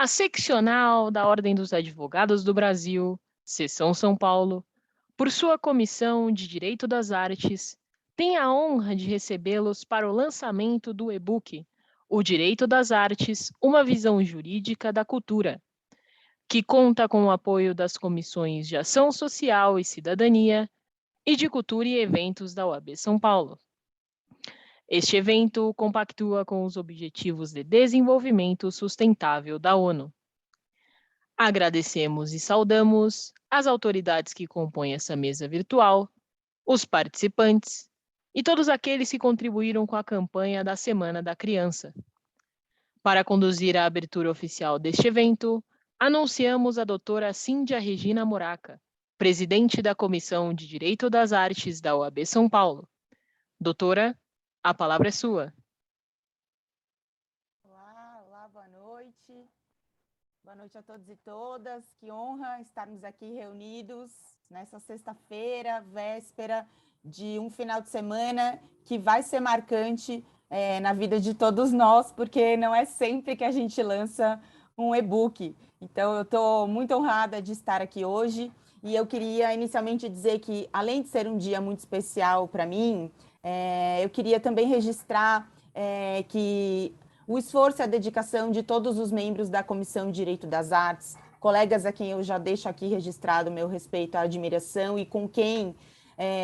A seccional da Ordem dos Advogados do Brasil, Seção São Paulo, por sua Comissão de Direito das Artes, tem a honra de recebê-los para o lançamento do e-book O Direito das Artes, uma visão jurídica da cultura, que conta com o apoio das Comissões de Ação Social e Cidadania e de Cultura e Eventos da OAB São Paulo. Este evento compactua com os Objetivos de Desenvolvimento Sustentável da ONU. Agradecemos e saudamos as autoridades que compõem essa mesa virtual, os participantes e todos aqueles que contribuíram com a campanha da Semana da Criança. Para conduzir a abertura oficial deste evento, anunciamos a doutora Cíndia Regina Moraca, presidente da Comissão de Direito das Artes da OAB São Paulo. Doutora, a palavra é sua. Olá, boa noite. Boa noite a todos e todas. Que honra estarmos aqui reunidos nessa sexta-feira, véspera de um final de semana que vai ser marcante na vida de todos nós, porque não é sempre que a gente lança um e-book. Então, eu estou muito honrada de estar aqui hoje e eu queria inicialmente dizer que, além de ser um dia muito especial para mim, eu queria também registrar que o esforço e a dedicação de todos os membros da Comissão de Direito das Artes, colegas a quem eu já deixo aqui registrado o meu respeito, a admiração e com quem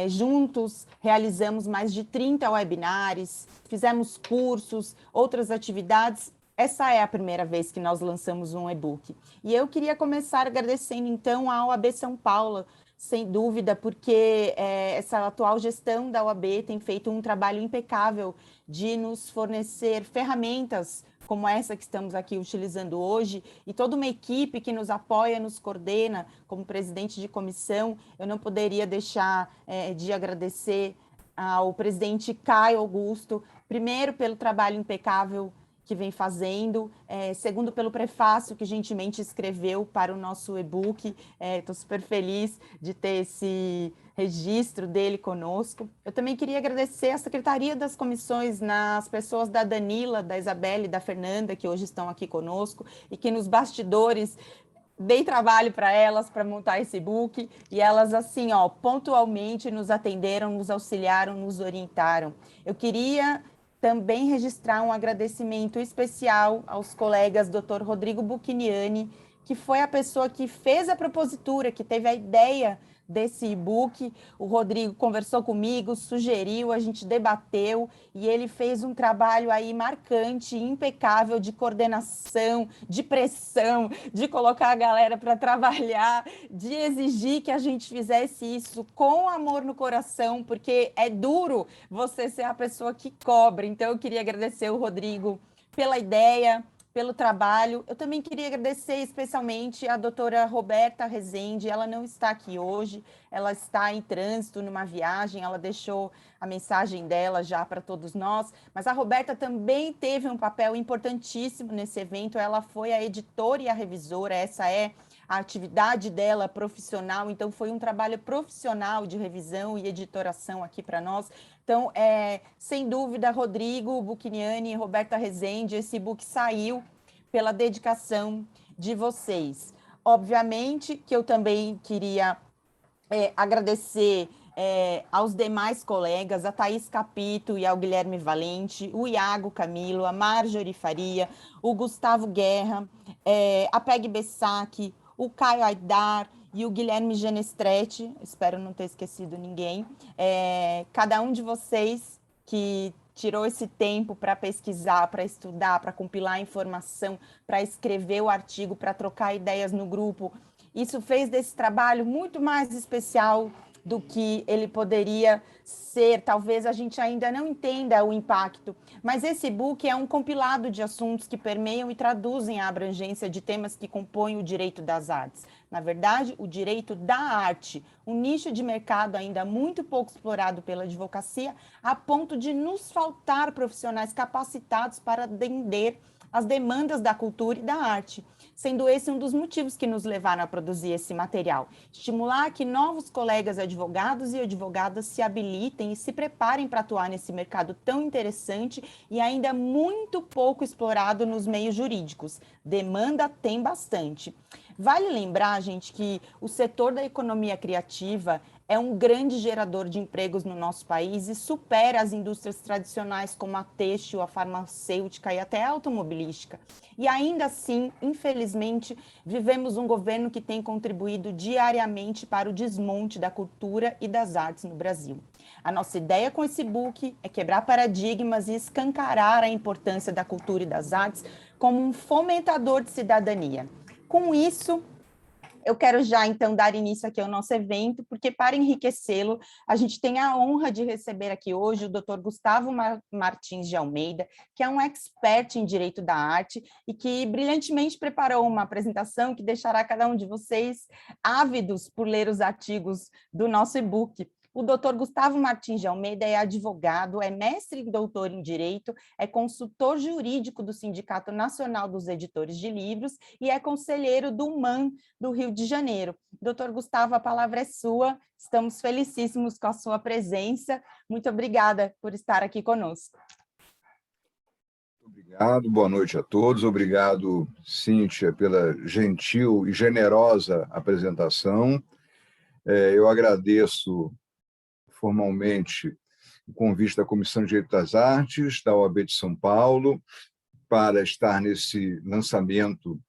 juntos realizamos mais de 30 webinars, fizemos cursos, outras atividades. Essa é a primeira vez que nós lançamos um e-book. E eu queria começar agradecendo, então, à OAB São Paulo, sem dúvida, porque essa atual gestão da OAB tem feito um trabalho impecável de nos fornecer ferramentas como essa que estamos aqui utilizando hoje, e toda uma equipe que nos apoia, nos coordena, como presidente de comissão. Eu não poderia deixar de agradecer ao presidente Caio Augusto, primeiro pelo trabalho impecável que vem fazendo, segundo pelo prefácio que gentilmente escreveu para o nosso e-book. Estou super feliz de ter esse registro dele conosco. Eu também queria agradecer a Secretaria das Comissões, nas pessoas da Danila, da Isabelle e da Fernanda, que hoje estão aqui conosco, e que nos bastidores dei trabalho para elas para montar esse e-book, e elas, assim, pontualmente nos atenderam, nos auxiliaram, nos orientaram. Eu queria também registrar um agradecimento especial aos colegas Dr. Rodrigo Bucchiniani, que foi a pessoa que fez a propositura, que teve a ideia desse e-book. O Rodrigo conversou comigo, sugeriu, a gente debateu e ele fez um trabalho aí marcante, impecável de coordenação, de pressão, de colocar a galera para trabalhar, de exigir que a gente fizesse isso com amor no coração, porque é duro você ser a pessoa que cobra. Então eu queria agradecer o Rodrigo pela ideia, pelo trabalho. Eu também queria agradecer especialmente a doutora Roberta Rezende. Ela não está aqui hoje, ela está em trânsito numa viagem, ela deixou a mensagem dela já para todos nós, mas a Roberta também teve um papel importantíssimo nesse evento. Ela foi a editora e a revisora, essa é a atividade dela profissional, então foi um trabalho profissional de revisão e editoração aqui para nós. Então, sem dúvida, Rodrigo Bucchiniani e Roberta Rezende, esse e-book saiu pela dedicação de vocês. Obviamente que eu também queria agradecer aos demais colegas, a Thaís Capito e ao Guilherme Valente, o Iago Camilo, a Marjorie Faria, o Gustavo Guerra, a Peg Bessac, o Caio Aidar e o Guilherme Genestretti, espero não ter esquecido ninguém. Cada um de vocês que tirou esse tempo para pesquisar, para estudar, para compilar informação, para escrever o artigo, para trocar ideias no grupo, isso fez desse trabalho muito mais especial do que ele poderia ser. Talvez a gente ainda não entenda o impacto, mas esse e-book é um compilado de assuntos que permeiam e traduzem a abrangência de temas que compõem o direito das artes. Na verdade, o direito da arte, um nicho de mercado ainda muito pouco explorado pela advocacia, a ponto de nos faltar profissionais capacitados para atender as demandas da cultura e da arte, sendo esse um dos motivos que nos levaram a produzir esse material. Estimular que novos colegas advogados e advogadas se habilitem e se preparem para atuar nesse mercado tão interessante e ainda muito pouco explorado nos meios jurídicos. Demanda tem bastante. Vale lembrar, gente, que o setor da economia criativa é um grande gerador de empregos no nosso país e supera as indústrias tradicionais como a têxtil, a farmacêutica e até a automobilística. E ainda assim, infelizmente, vivemos um governo que tem contribuído diariamente para o desmonte da cultura e das artes no Brasil. A nossa ideia com esse book é quebrar paradigmas e escancarar a importância da cultura e das artes como um fomentador de cidadania. Com isso, eu quero já, então, dar início aqui ao nosso evento, porque para enriquecê-lo, a gente tem a honra de receber aqui hoje o Dr. Gustavo Martins de Almeida, que é um expert em Direito da Arte e que brilhantemente preparou uma apresentação que deixará cada um de vocês ávidos por ler os artigos do nosso e-book. O Dr. Gustavo Martins de Almeida é advogado, é mestre e doutor em Direito, é consultor jurídico do Sindicato Nacional dos Editores de Livros e é conselheiro do MAN do Rio de Janeiro. Dr. Gustavo, a palavra é sua, estamos felicíssimos com a sua presença. Muito obrigada por estar aqui conosco. Obrigado, boa noite a todos. Obrigado, Cíntia, pela gentil e generosa apresentação. Eu agradeço formalmente o convite da Comissão de Direito das Artes, da OAB de São Paulo, para estar nesse lançamento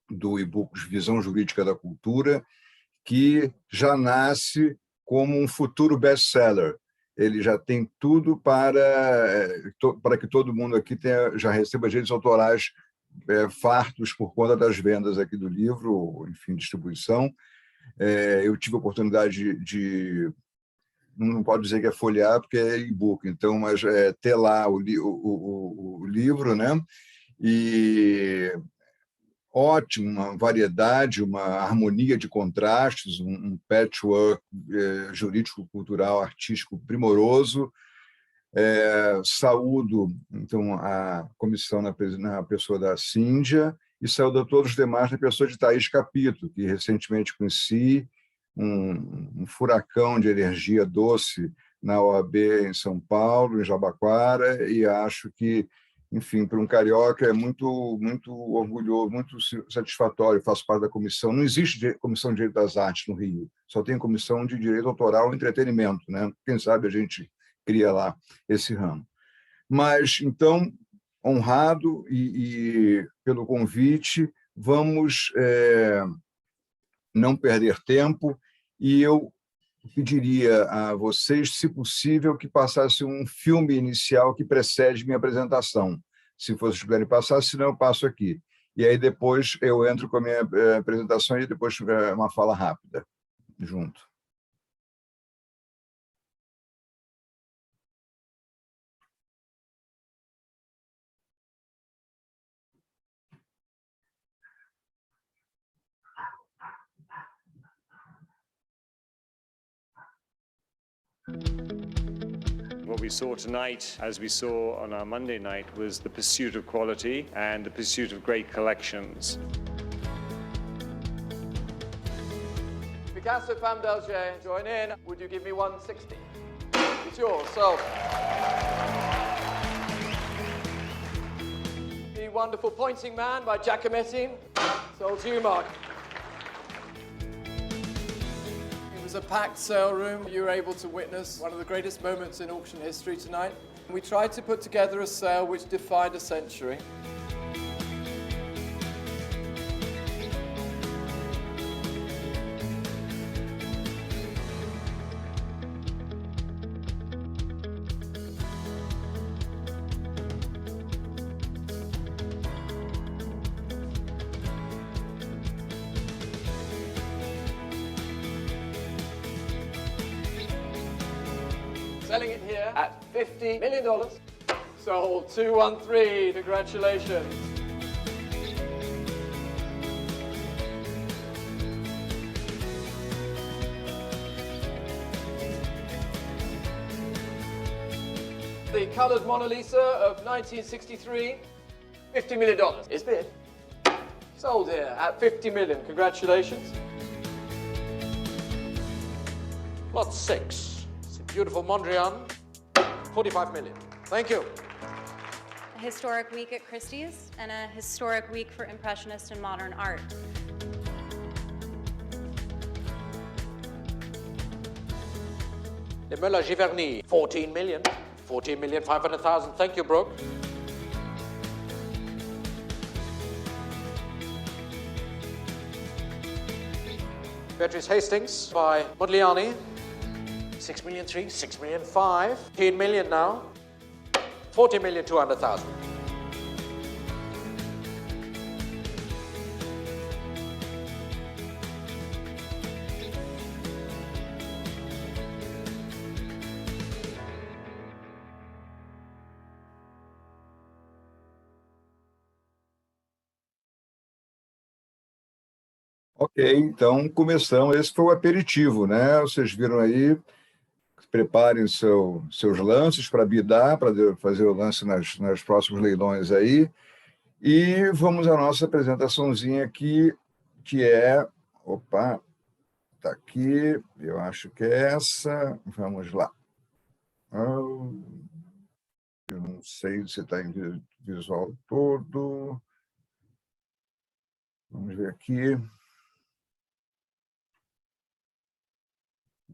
do e-book Visão Jurídica da Cultura, que já nasce como um futuro best-seller. Ele já tem tudo para que todo mundo aqui já receba direitos autorais fartos por conta das vendas aqui do livro, enfim, distribuição. Eu tive a oportunidade de não pode dizer que é folhear, porque é e-book, então, mas ter lá o livro, né? E ótimo, uma variedade, uma harmonia de contrastes, um patchwork jurídico-cultural, artístico primoroso. Saúdo, então, a comissão na pessoa da Cíndia e saúdo a todos os demais na pessoa de Thaís Capito, que recentemente conheci, um furacão de energia doce na OAB em São Paulo, em Jabaquara, e acho que, enfim, para um carioca é muito orgulhoso, muito satisfatório. Faço parte da comissão. Não existe comissão de Direito das Artes no Rio, só tem comissão de Direito Autoral e Entretenimento, né? Quem sabe a gente cria lá esse ramo. Mas, então, honrado e pelo convite, vamos não perder tempo, e eu pediria a vocês, se possível, que passasse um filme inicial que precede minha apresentação, se vocês puderem passar, senão eu passo aqui. E aí depois eu entro com a minha apresentação e depois uma fala rápida junto. What we saw tonight, as we saw on our Monday night, was the pursuit of quality and the pursuit of great collections. Picasso, Pam Delger, join in. Would you give me 160? It's yours, so. The Wonderful Pointing Man by Giacometti. Sold to you, Mark. It was a packed sale room. You were able to witness one of the greatest moments in auction history tonight. We tried to put together a sale which defined a century. Selling it here at $50 million. Sold 213. Congratulations. colored Mona Lisa of 1963, $50 million. It's bid. Sold here at $50 million. Congratulations. Lot 6. It's a beautiful Mondrian, $45 million. Thank you. A historic week at Christie's and a historic week for Impressionist and modern art. The Möller Giverny, $14 million. $14,500,000. Thank you, Brooke. Beatrice Hastings by Modigliani. $6 million, $6 million, $15 million now. $40,200,000. Ok, então começamos. Esse foi o aperitivo, né? Vocês viram aí, preparem seus lances para bidar, para fazer o lance nas próximos leilões aí. E vamos à nossa apresentaçãozinha aqui, que é... Opa, está aqui, eu acho que é essa. Vamos lá. Eu não sei se está em visual todo. Vamos ver aqui.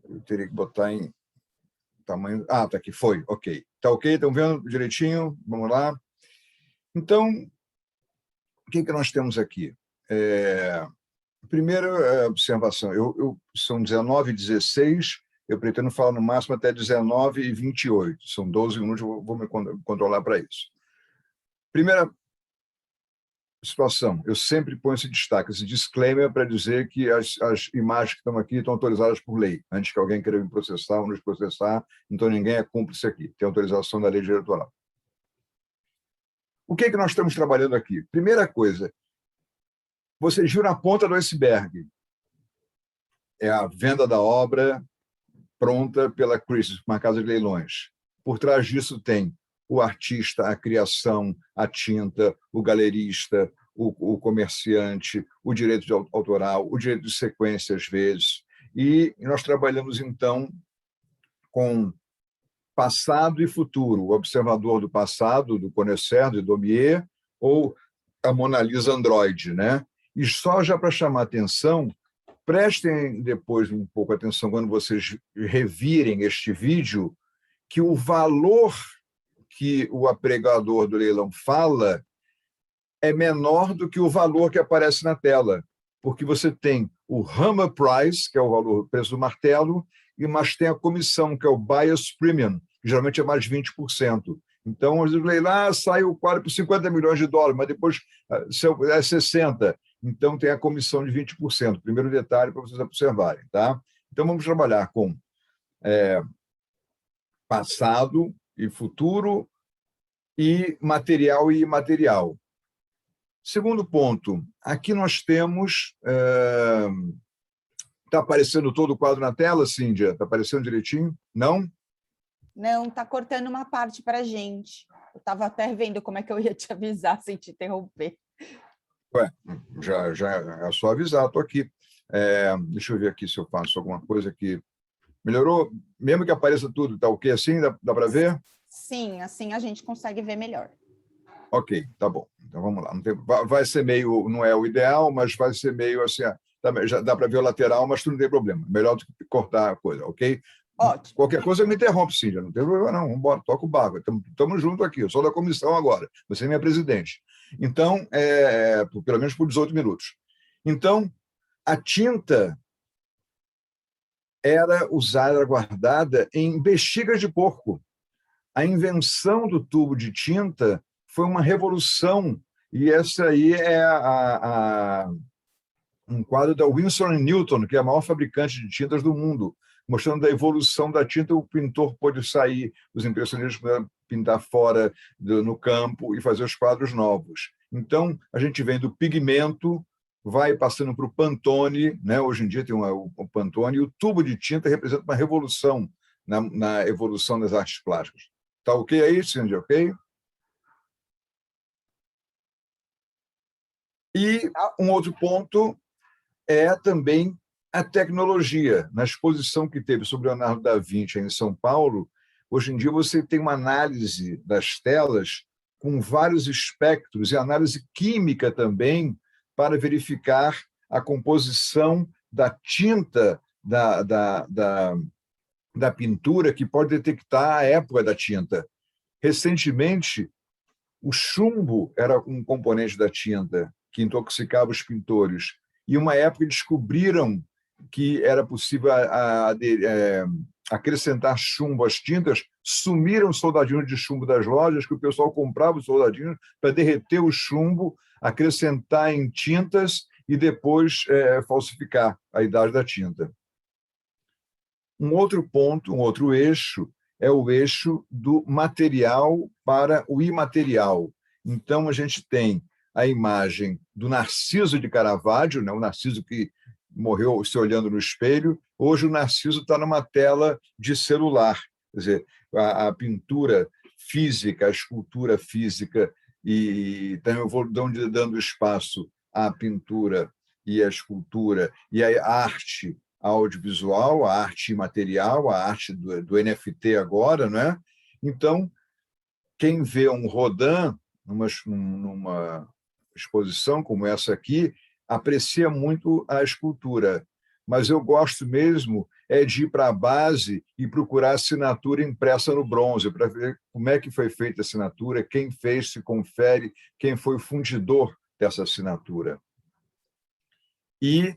Eu teria que botar em tamanho... Ah, está aqui, foi, ok. Está ok, estão vendo direitinho? Vamos lá. Então, o que nós temos aqui? Primeira observação, são 19h16, eu pretendo falar no máximo até 19h28, são 12 minutos, eu vou me controlar para isso. Primeira situação, eu sempre ponho esse destaque, esse disclaimer para dizer que as imagens que estão aqui estão autorizadas por lei, antes que alguém queira me processar ou nos processar, então ninguém é cúmplice aqui, tem autorização da lei eleitoral. O que nós estamos trabalhando aqui? Primeira coisa, vocês viram a ponta do iceberg, é a venda da obra pronta pela Christie's, uma casa de leilões. Por trás disso tem o artista, a criação, a tinta, o galerista, o comerciante, o direito de autoral, o direito de sequência, às vezes. E nós trabalhamos, então, com passado e futuro, o observador do passado, do Connoisseur, de Daumier, ou a Mona Lisa Android, né? E só já para chamar atenção, prestem depois um pouco atenção quando vocês revirem este vídeo, que o valor que o apregador do leilão fala é menor do que o valor que aparece na tela, porque você tem o hammer price, que é o valor, o preço do martelo, mas tem a comissão, que é o buyer's premium, que geralmente é mais 20%. Então, o leilão sai o quadro por $50 milhões, mas depois é 60%. Então, tem a comissão de 20%. Primeiro detalhe para vocês observarem. Tá? Então, vamos trabalhar com passado e futuro, e material e imaterial. Segundo ponto, aqui nós temos... Está aparecendo todo o quadro na tela, Cíndia? Está aparecendo direitinho? Não? Não, está cortando uma parte para a gente. Eu estava até vendo como é que eu ia te avisar sem te interromper. Ué, já é só avisar, estou aqui. Deixa eu ver aqui se eu faço alguma coisa que... Melhorou? Mesmo que apareça tudo, está ok assim? Dá para ver? Sim, assim a gente consegue ver melhor. Ok, tá bom. Então vamos lá. Vai ser meio, não é o ideal, mas vai ser meio assim, já dá para ver o lateral, mas tudo não tem problema. Melhor do que cortar a coisa, ok? Ótimo. Qualquer coisa me interrompe, Cíndia, não tem problema não, vamos embora, toca o barco. Estamos juntos aqui, eu sou da comissão agora, você é minha presidente. Então, pelo menos por 18 minutos. Então, a tinta era usada, guardada em bexigas de porco. A invenção do tubo de tinta foi uma revolução, e essa aí é um quadro da Winsor & Newton, que é a maior fabricante de tintas do mundo, mostrando a evolução da tinta. O pintor pôde sair, os impressionistas puderam pintar fora no campo e fazer os quadros novos. Então, a gente vem do pigmento, vai passando para o Pantone, né? Hoje em dia tem o Pantone, e o tubo de tinta representa uma revolução na evolução das artes plásticas. Tá ok aí, Cindy? Ok? E um outro ponto é também a tecnologia. Na exposição que teve sobre Leonardo da Vinci em São Paulo, hoje em dia você tem uma análise das telas com vários espectros e análise química também para verificar a composição da tinta da pintura, que pode detectar a época da tinta. Recentemente, o chumbo era um componente da tinta que intoxicava os pintores. E, uma época, descobriram que era possível acrescentar chumbo às tintas, sumiram os soldadinhos de chumbo das lojas, que o pessoal comprava os soldadinhos para derreter o chumbo, acrescentar em tintas e depois falsificar a idade da tinta. Um outro ponto, um outro eixo, é o eixo do material para o imaterial. Então, a gente tem a imagem do Narciso de Caravaggio, né? O Narciso que morreu se olhando no espelho. Hoje, o Narciso está numa tela de celular. Quer dizer, a pintura física, a escultura física, e também eu vou dando espaço à pintura e à escultura, e à arte audiovisual, a arte imaterial, a arte do NFT agora, não é? Então, quem vê um Rodin numa exposição como essa aqui, aprecia muito a escultura, mas eu gosto mesmo de ir para a base e procurar a assinatura impressa no bronze, para ver como é que foi feita a assinatura, quem fez, se confere, quem foi o fundidor dessa assinatura. E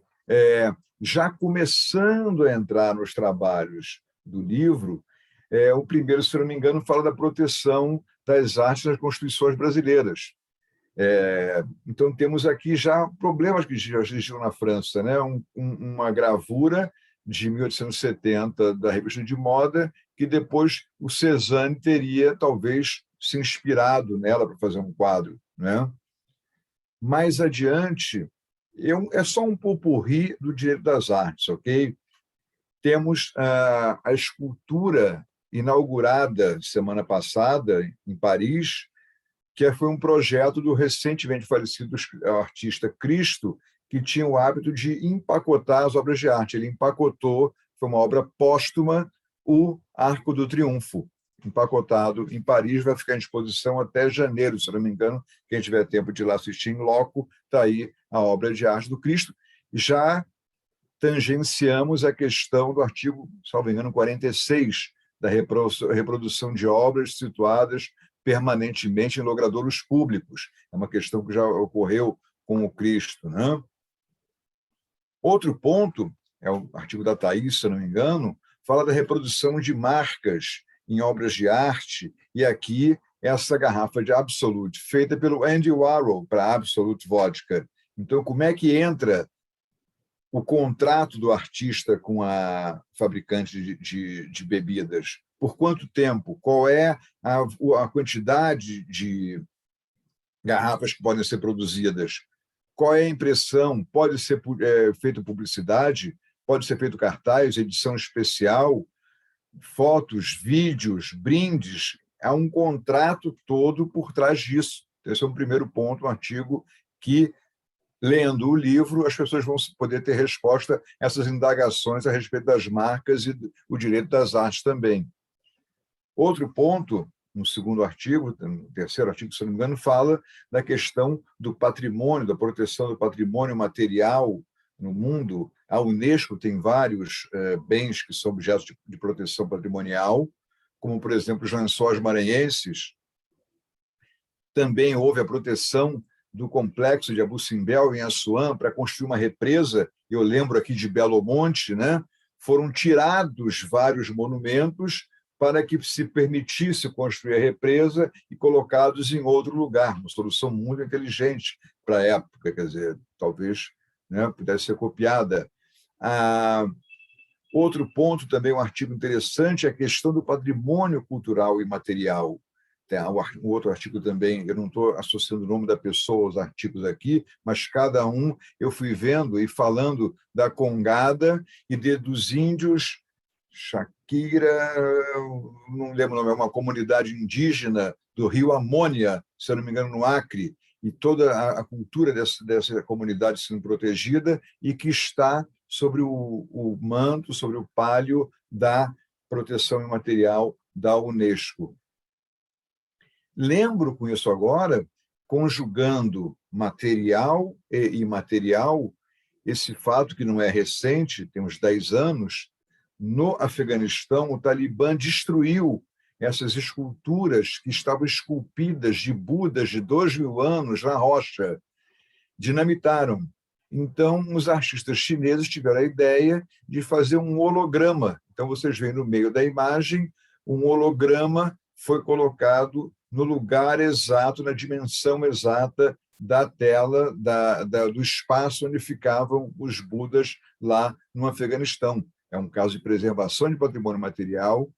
já começando a entrar nos trabalhos do livro, o primeiro, se não me engano, fala da proteção das artes nas constituições brasileiras. Então, temos aqui já problemas que já existiam na França, né? Uma gravura de 1870 da revista de moda, que depois o Cézanne teria, talvez, se inspirado nela para fazer um quadro, né? Mais adiante, é só um pot-pourri do direito das artes, ok? Temos a escultura inaugurada semana passada em Paris, que foi um projeto do recentemente falecido artista Cristo, que tinha o hábito de empacotar as obras de arte. Ele empacotou, foi uma obra póstuma, o Arco do Triunfo, empacotado em Paris, vai ficar em exposição até janeiro, se não me engano. Quem tiver tempo de ir lá assistir em loco, está aí a obra de arte do Cristo. Já tangenciamos a questão do artigo, salvo engano, 46, da reprodução de obras situadas permanentemente em logradouros públicos. É uma questão que já ocorreu com o Cristo, né? Outro ponto, é o artigo da Thaís, se não me engano, fala da reprodução de marcas em obras de arte, e aqui essa garrafa de Absolut, feita pelo Andy Warhol para Absolut Vodka. Então, como é que entra o contrato do artista com a fabricante de bebidas? Por quanto tempo? Qual é a quantidade de garrafas que podem ser produzidas? Qual é a impressão? Pode ser feita publicidade? Pode ser feito cartaz, edição especial, fotos, vídeos, brindes? Há um contrato todo por trás disso. Esse é um primeiro ponto, um artigo que, lendo o livro, as pessoas vão poder ter resposta a essas indagações a respeito das marcas e o direito das artes também. Outro ponto, no segundo artigo, no terceiro artigo, se não me engano, fala da questão do patrimônio, da proteção do patrimônio material no mundo. A Unesco tem vários bens que são objetos de proteção patrimonial, como, por exemplo, os lençóis maranhenses. Também houve a proteção do complexo de Abu Simbel, em Assuã, para construir uma represa. Eu lembro aqui de Belo Monte, né? Foram tirados vários monumentos para que se permitisse construir a represa e colocados em outro lugar, uma solução muito inteligente para a época, quer dizer, talvez, né, pudesse ser copiada. Outro ponto também, um artigo interessante, é a questão do patrimônio cultural e material. Tem um outro artigo também, eu não estou associando o nome da pessoa aos artigos aqui, mas cada um eu fui vendo e falando da Congada e dos índios Kira, não lembro o nome, é uma comunidade indígena do Rio Amônia, se eu não me engano, no Acre, e toda a cultura dessa comunidade sendo protegida e que está sobre o manto, sobre o palio da proteção imaterial da Unesco. Lembro com isso agora, conjugando material e imaterial, esse fato que não é recente, tem uns 10 anos, no Afeganistão, o Talibã destruiu essas esculturas que estavam esculpidas de Budas de 2.000 anos na rocha. Dinamitaram. Então, os artistas chineses tiveram a ideia de fazer um holograma. Então, vocês veem no meio da imagem, um holograma foi colocado no lugar exato, na dimensão exata da tela, do espaço onde ficavam os Budas lá no Afeganistão. É um caso de preservação de patrimônio material,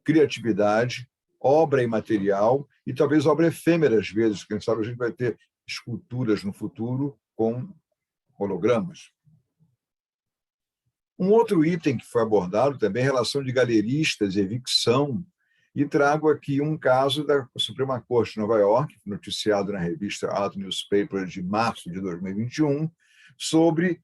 criatividade, obra imaterial e talvez obra efêmera às vezes. Quem sabe a gente vai ter esculturas no futuro com hologramas. Um outro item que foi abordado também é a relação de galeristas e evicção, e trago aqui um caso da Suprema Corte de Nova York, noticiado na revista Art Newspaper de março de 2021, sobre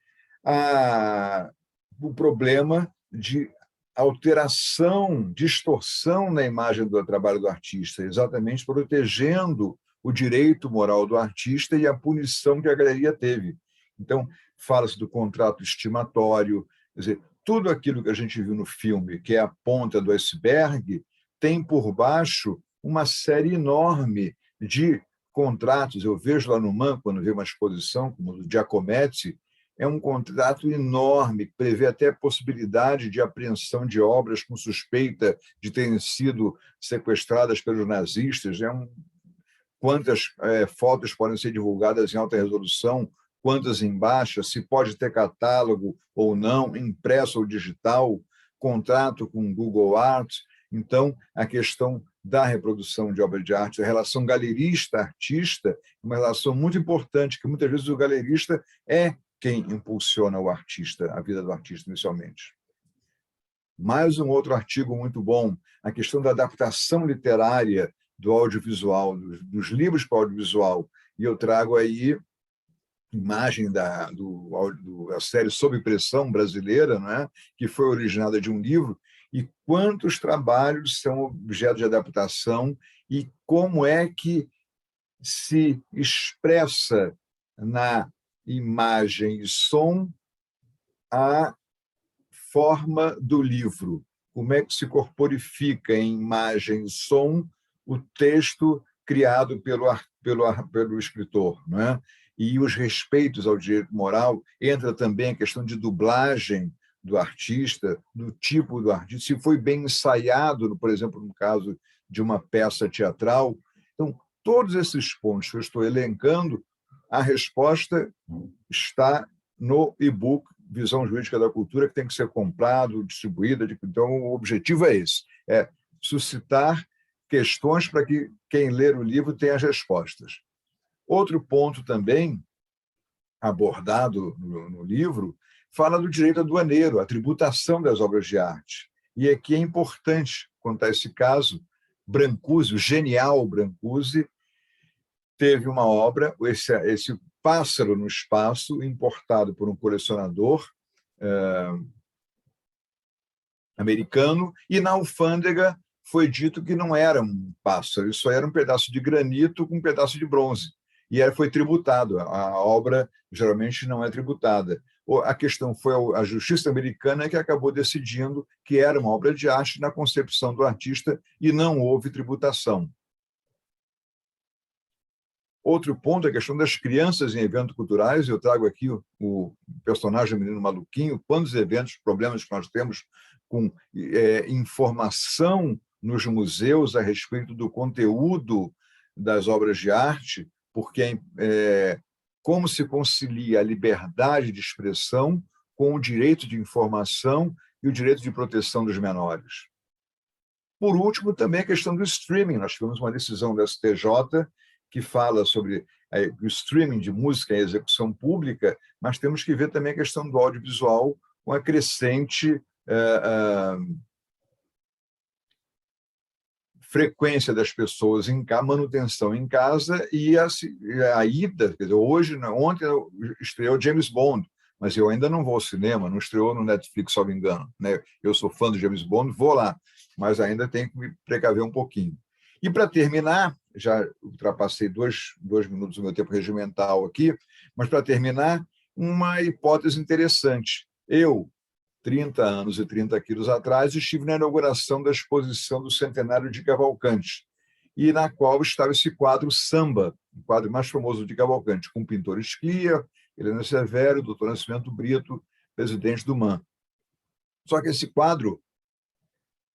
o problema de alteração, distorção na imagem do trabalho do artista, exatamente protegendo o direito moral do artista e a punição que a galeria teve. Então, fala-se do contrato estimatório, quer dizer, tudo aquilo que a gente viu no filme, que é a ponta do iceberg, tem por baixo uma série enorme de contratos. Eu vejo lá no MAN, quando vejo uma exposição como o Giacometti, é um contrato enorme, que prevê até a possibilidade de apreensão de obras com suspeita de terem sido sequestradas pelos nazistas. Quantas fotos podem ser divulgadas em alta resolução, quantas em baixa, se pode ter catálogo ou não, impresso ou digital, contrato com Google Arts. Então, a questão da reprodução de obra de arte, a relação galerista-artista, é uma relação muito importante, que muitas vezes o galerista é quem impulsiona o artista, a vida do artista inicialmente. Mais um outro artigo muito bom, a questão da adaptação literária do audiovisual, dos livros para o audiovisual. E eu trago aí imagem da série Sob Pressão brasileira, né, que foi originada de um livro, e quantos trabalhos são objeto de adaptação e como é que se expressa na imagem e som a forma do livro, como é que se corporifica em imagem e som o texto criado pelo escritor, não é? E os respeitos ao direito moral, entra também a questão de dublagem do artista, do tipo do artista, se foi bem ensaiado, por exemplo, no caso de uma peça teatral. Então, todos esses pontos que eu estou elencando, a resposta está no e-book Visão Jurídica da Cultura, que tem que ser comprado, distribuído. Então, o objetivo é esse, é suscitar questões para que quem ler o livro tenha as respostas. Outro ponto também abordado no livro fala do direito aduaneiro, a tributação das obras de arte. E aqui é importante contar esse caso. Brancusi, o genial Brancusi, teve uma obra, esse Pássaro no Espaço, importado por um colecionador americano, e na alfândega foi dito que não era um pássaro, isso era um pedaço de granito com um pedaço de bronze. E foi tributado. A obra geralmente não é tributada. A questão foi a justiça americana que acabou decidindo que era uma obra de arte na concepção do artista e não houve tributação. Outro ponto é a questão das crianças em eventos culturais. Eu trago aqui o personagem Menino Maluquinho, quantos eventos, problemas que nós temos com informação nos museus a respeito do conteúdo das obras de arte, porque como se concilia a liberdade de expressão com o direito de informação e o direito de proteção dos menores. Por último, também a questão do streaming. Nós tivemos uma decisão da STJ que fala sobre o streaming de música em execução pública, mas temos que ver também a questão do audiovisual com a crescente frequência das pessoas em casa, manutenção em casa e a ida. Quer dizer, hoje, ontem estreou James Bond, mas eu ainda não vou ao cinema, não estreou no Netflix, se não me engano, né? Eu sou fã do James Bond, vou lá, mas ainda tenho que me precaver um pouquinho. E, para terminar, já ultrapassei dois minutos do meu tempo regimental aqui, mas, para terminar, uma hipótese interessante. Eu, 30 anos e 30 quilos atrás, estive na inauguração da exposição do Centenário de Cavalcante, e na qual estava esse quadro Samba, o quadro mais famoso de Cavalcante, com o pintor Esquia, Helena Severo, Dr. Nascimento Brito, presidente do MAN. Só que esse quadro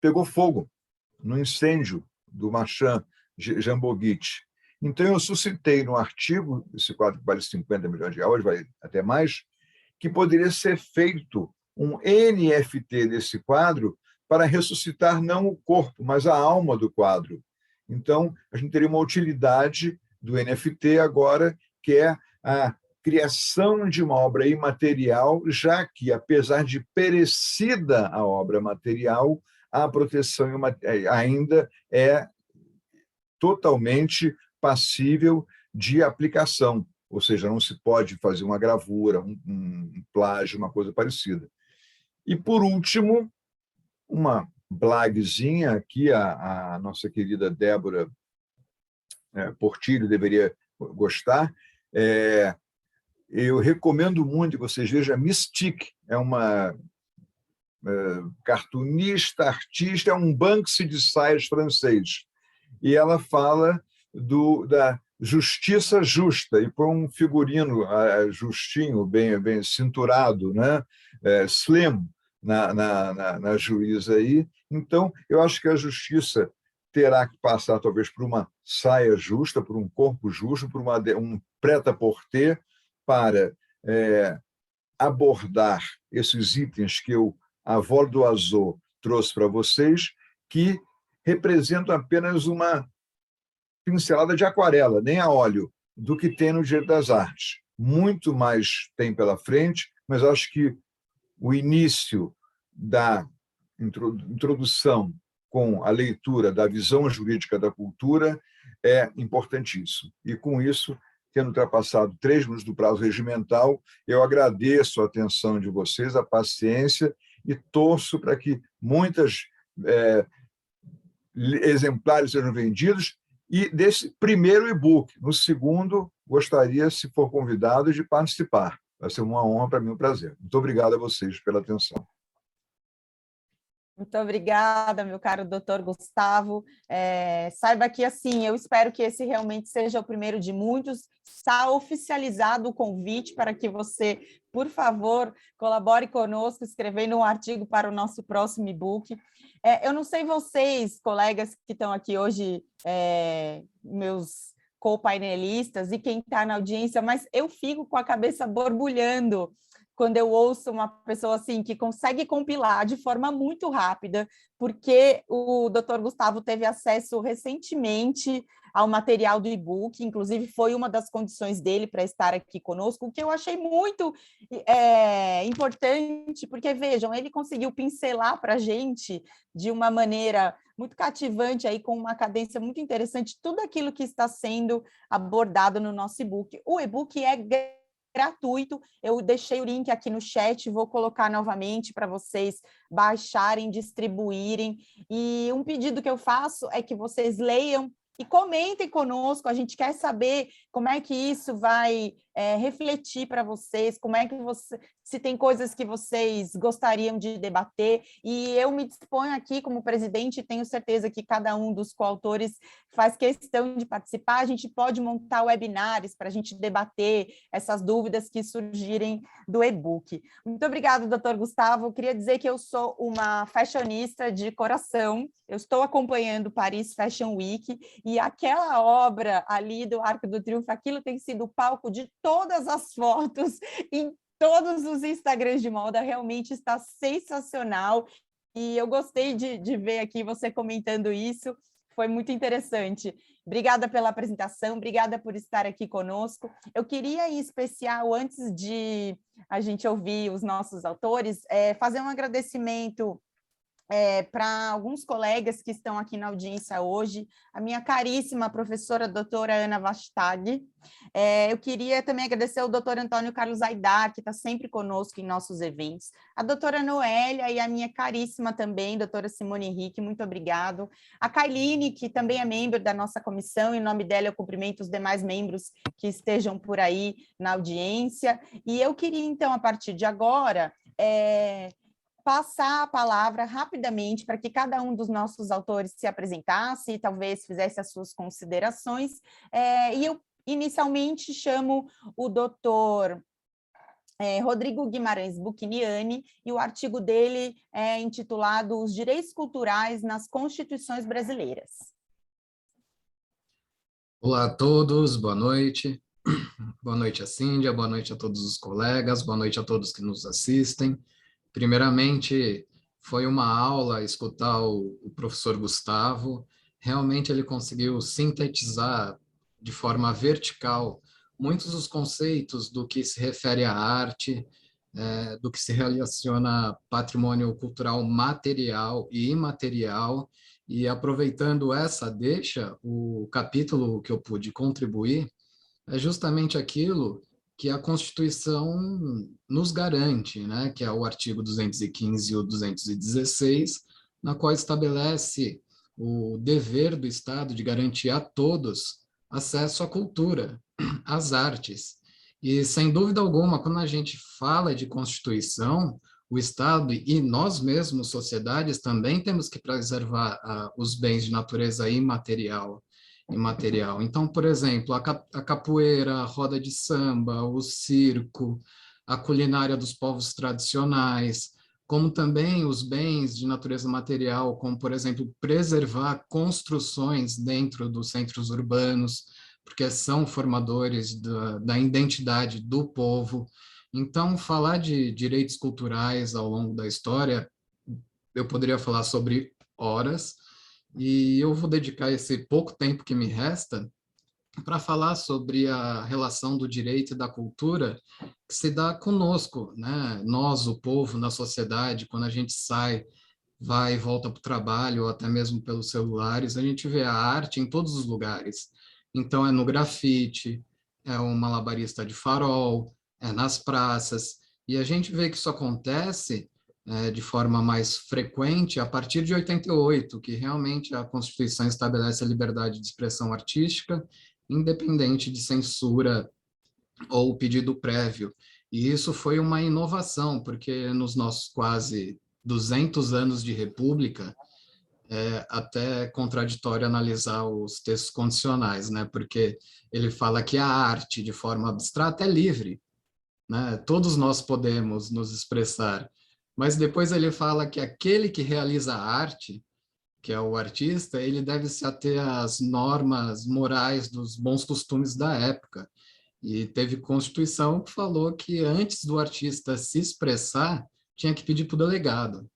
pegou fogo no incêndio do Marchand Jamboguite. Então, eu suscitei no artigo, esse quadro que vale 50 milhões de reais, vai até mais, que poderia ser feito um NFT desse quadro para ressuscitar não o corpo, mas a alma do quadro. Então, a gente teria uma utilidade do NFT agora, que é a criação de uma obra imaterial, já que, apesar de perecida a obra material, a proteção ainda é totalmente passível de aplicação, ou seja, não se pode fazer uma gravura, um plágio, uma coisa parecida. E, por último, uma blaguezinha aqui, a nossa querida Débora Portillo deveria gostar. Eu recomendo muito que vocês vejam a Mystique, é uma cartunista, artista, é um Banksy de saias francês. E ela fala da justiça justa, e põe um figurino justinho, bem cinturado, né? Slim, na juíza aí. Então, eu acho que a justiça terá que passar, talvez, por uma saia justa, por um corpo justo, por um prêt-à-porter, para abordar esses itens que a Voldoiseau trouxe para vocês, que representam apenas uma pincelada de aquarela, nem a óleo, do que tem no Direito das Artes. Muito mais tem pela frente, mas acho que o início da introdução com a leitura da visão jurídica da cultura é importantíssimo. E, com isso, tendo ultrapassado 3 minutos do prazo regimental, eu agradeço a atenção de vocês, a paciência, e torço para que muitos exemplares sejam vendidos, e desse primeiro e-book. No segundo, gostaria, se for convidado, de participar. Vai ser uma honra para mim, um prazer. Muito obrigado a vocês pela atenção. Muito obrigada, meu caro doutor Gustavo. Saiba que, assim, eu espero que esse realmente seja o primeiro de muitos. Está oficializado o convite para que você, por favor, colabore conosco, escrevendo um artigo para o nosso próximo e-book. Eu não sei vocês, colegas que estão aqui hoje, meus co-painelistas e quem está na audiência, mas eu fico com a cabeça borbulhando quando eu ouço uma pessoa assim que consegue compilar de forma muito rápida, porque o Dr. Gustavo teve acesso recentemente ao material do e-book, inclusive foi uma das condições dele para estar aqui conosco, o que eu achei muito importante, porque, vejam, ele conseguiu pincelar para a gente de uma maneira muito cativante, aí, com uma cadência muito interessante, tudo aquilo que está sendo abordado no nosso e-book. O e-book é gratuito, eu deixei o link aqui no chat, vou colocar novamente para vocês baixarem, distribuírem, e um pedido que eu faço é que vocês leiam e comentem conosco, a gente quer saber como é que isso vai refletir para vocês, como é que se tem coisas que vocês gostariam de debater, e eu me disponho aqui como presidente, tenho certeza que cada um dos coautores faz questão de participar, a gente pode montar webinars para a gente debater essas dúvidas que surgirem do e-book. Muito obrigada, doutor Gustavo. Eu queria dizer que eu sou uma fashionista de coração, eu estou acompanhando o Paris Fashion Week, e aquela obra ali do Arco do Triunfo, aquilo tem sido o palco de todas as fotos em todos os Instagrams de moda, realmente está sensacional, e eu gostei de ver aqui você comentando isso, foi muito interessante. Obrigada pela apresentação, obrigada por estar aqui conosco. Eu queria, em especial, antes de a gente ouvir os nossos autores, fazer um agradecimento para alguns colegas que estão aqui na audiência hoje, a minha caríssima professora doutora Ana Vastag. Eu queria também agradecer ao doutor Antônio Carlos Aidar, que está sempre conosco em nossos eventos, a doutora Noélia e a minha caríssima também, doutora Simone Henrique, muito obrigado. A Kailine, que também é membro da nossa comissão, em nome dela eu cumprimento os demais membros que estejam por aí na audiência. E eu queria, então, a partir de agora, passar a palavra rapidamente para que cada um dos nossos autores se apresentasse e talvez fizesse as suas considerações. E eu, inicialmente, chamo o doutor Rodrigo Guimarães Buchiniani, e o artigo dele é intitulado Os Direitos Culturais nas Constituições Brasileiras. Olá a todos, boa noite. Boa noite a Cíndia, boa noite a todos os colegas, boa noite a todos que nos assistem. Primeiramente, foi uma aula escutar o professor Gustavo. Realmente ele conseguiu sintetizar de forma vertical muitos dos conceitos do que se refere à arte, do que se relaciona a patrimônio cultural material e imaterial. E aproveitando essa deixa, o capítulo que eu pude contribuir é justamente aquilo que a Constituição nos garante, né? Que é o artigo 215 e o 216, na qual estabelece o dever do Estado de garantir a todos acesso à cultura, às artes. E, sem dúvida alguma, quando a gente fala de Constituição, o Estado e nós mesmos, sociedades, também temos que preservar os bens de natureza imaterial. Então, por exemplo, a capoeira, a roda de samba, o circo, a culinária dos povos tradicionais, como também os bens de natureza material, como, por exemplo, preservar construções dentro dos centros urbanos, porque são formadores da identidade do povo. Então, falar de direitos culturais ao longo da história, eu poderia falar sobre horas, e eu vou dedicar esse pouco tempo que me resta para falar sobre a relação do direito e da cultura que se dá conosco, né? Nós, o povo, na sociedade, quando a gente sai, vai e volta para o trabalho, ou até mesmo pelos celulares, a gente vê a arte em todos os lugares. Então, é no grafite, é um malabarista de farol, é nas praças, e a gente vê que isso acontece de forma mais frequente a partir de 88, que realmente a Constituição estabelece a liberdade de expressão artística, independente de censura ou pedido prévio. E isso foi uma inovação, porque nos nossos quase 200 anos de república, é até contraditório analisar os textos condicionais, né? Porque ele fala que a arte, de forma abstrata, é livre, né? Todos nós podemos nos expressar, mas depois ele fala que aquele que realiza a arte, que é o artista, ele deve se ater às normas morais dos bons costumes da época. E teve Constituição que falou que antes do artista se expressar, tinha que pedir para o delegado.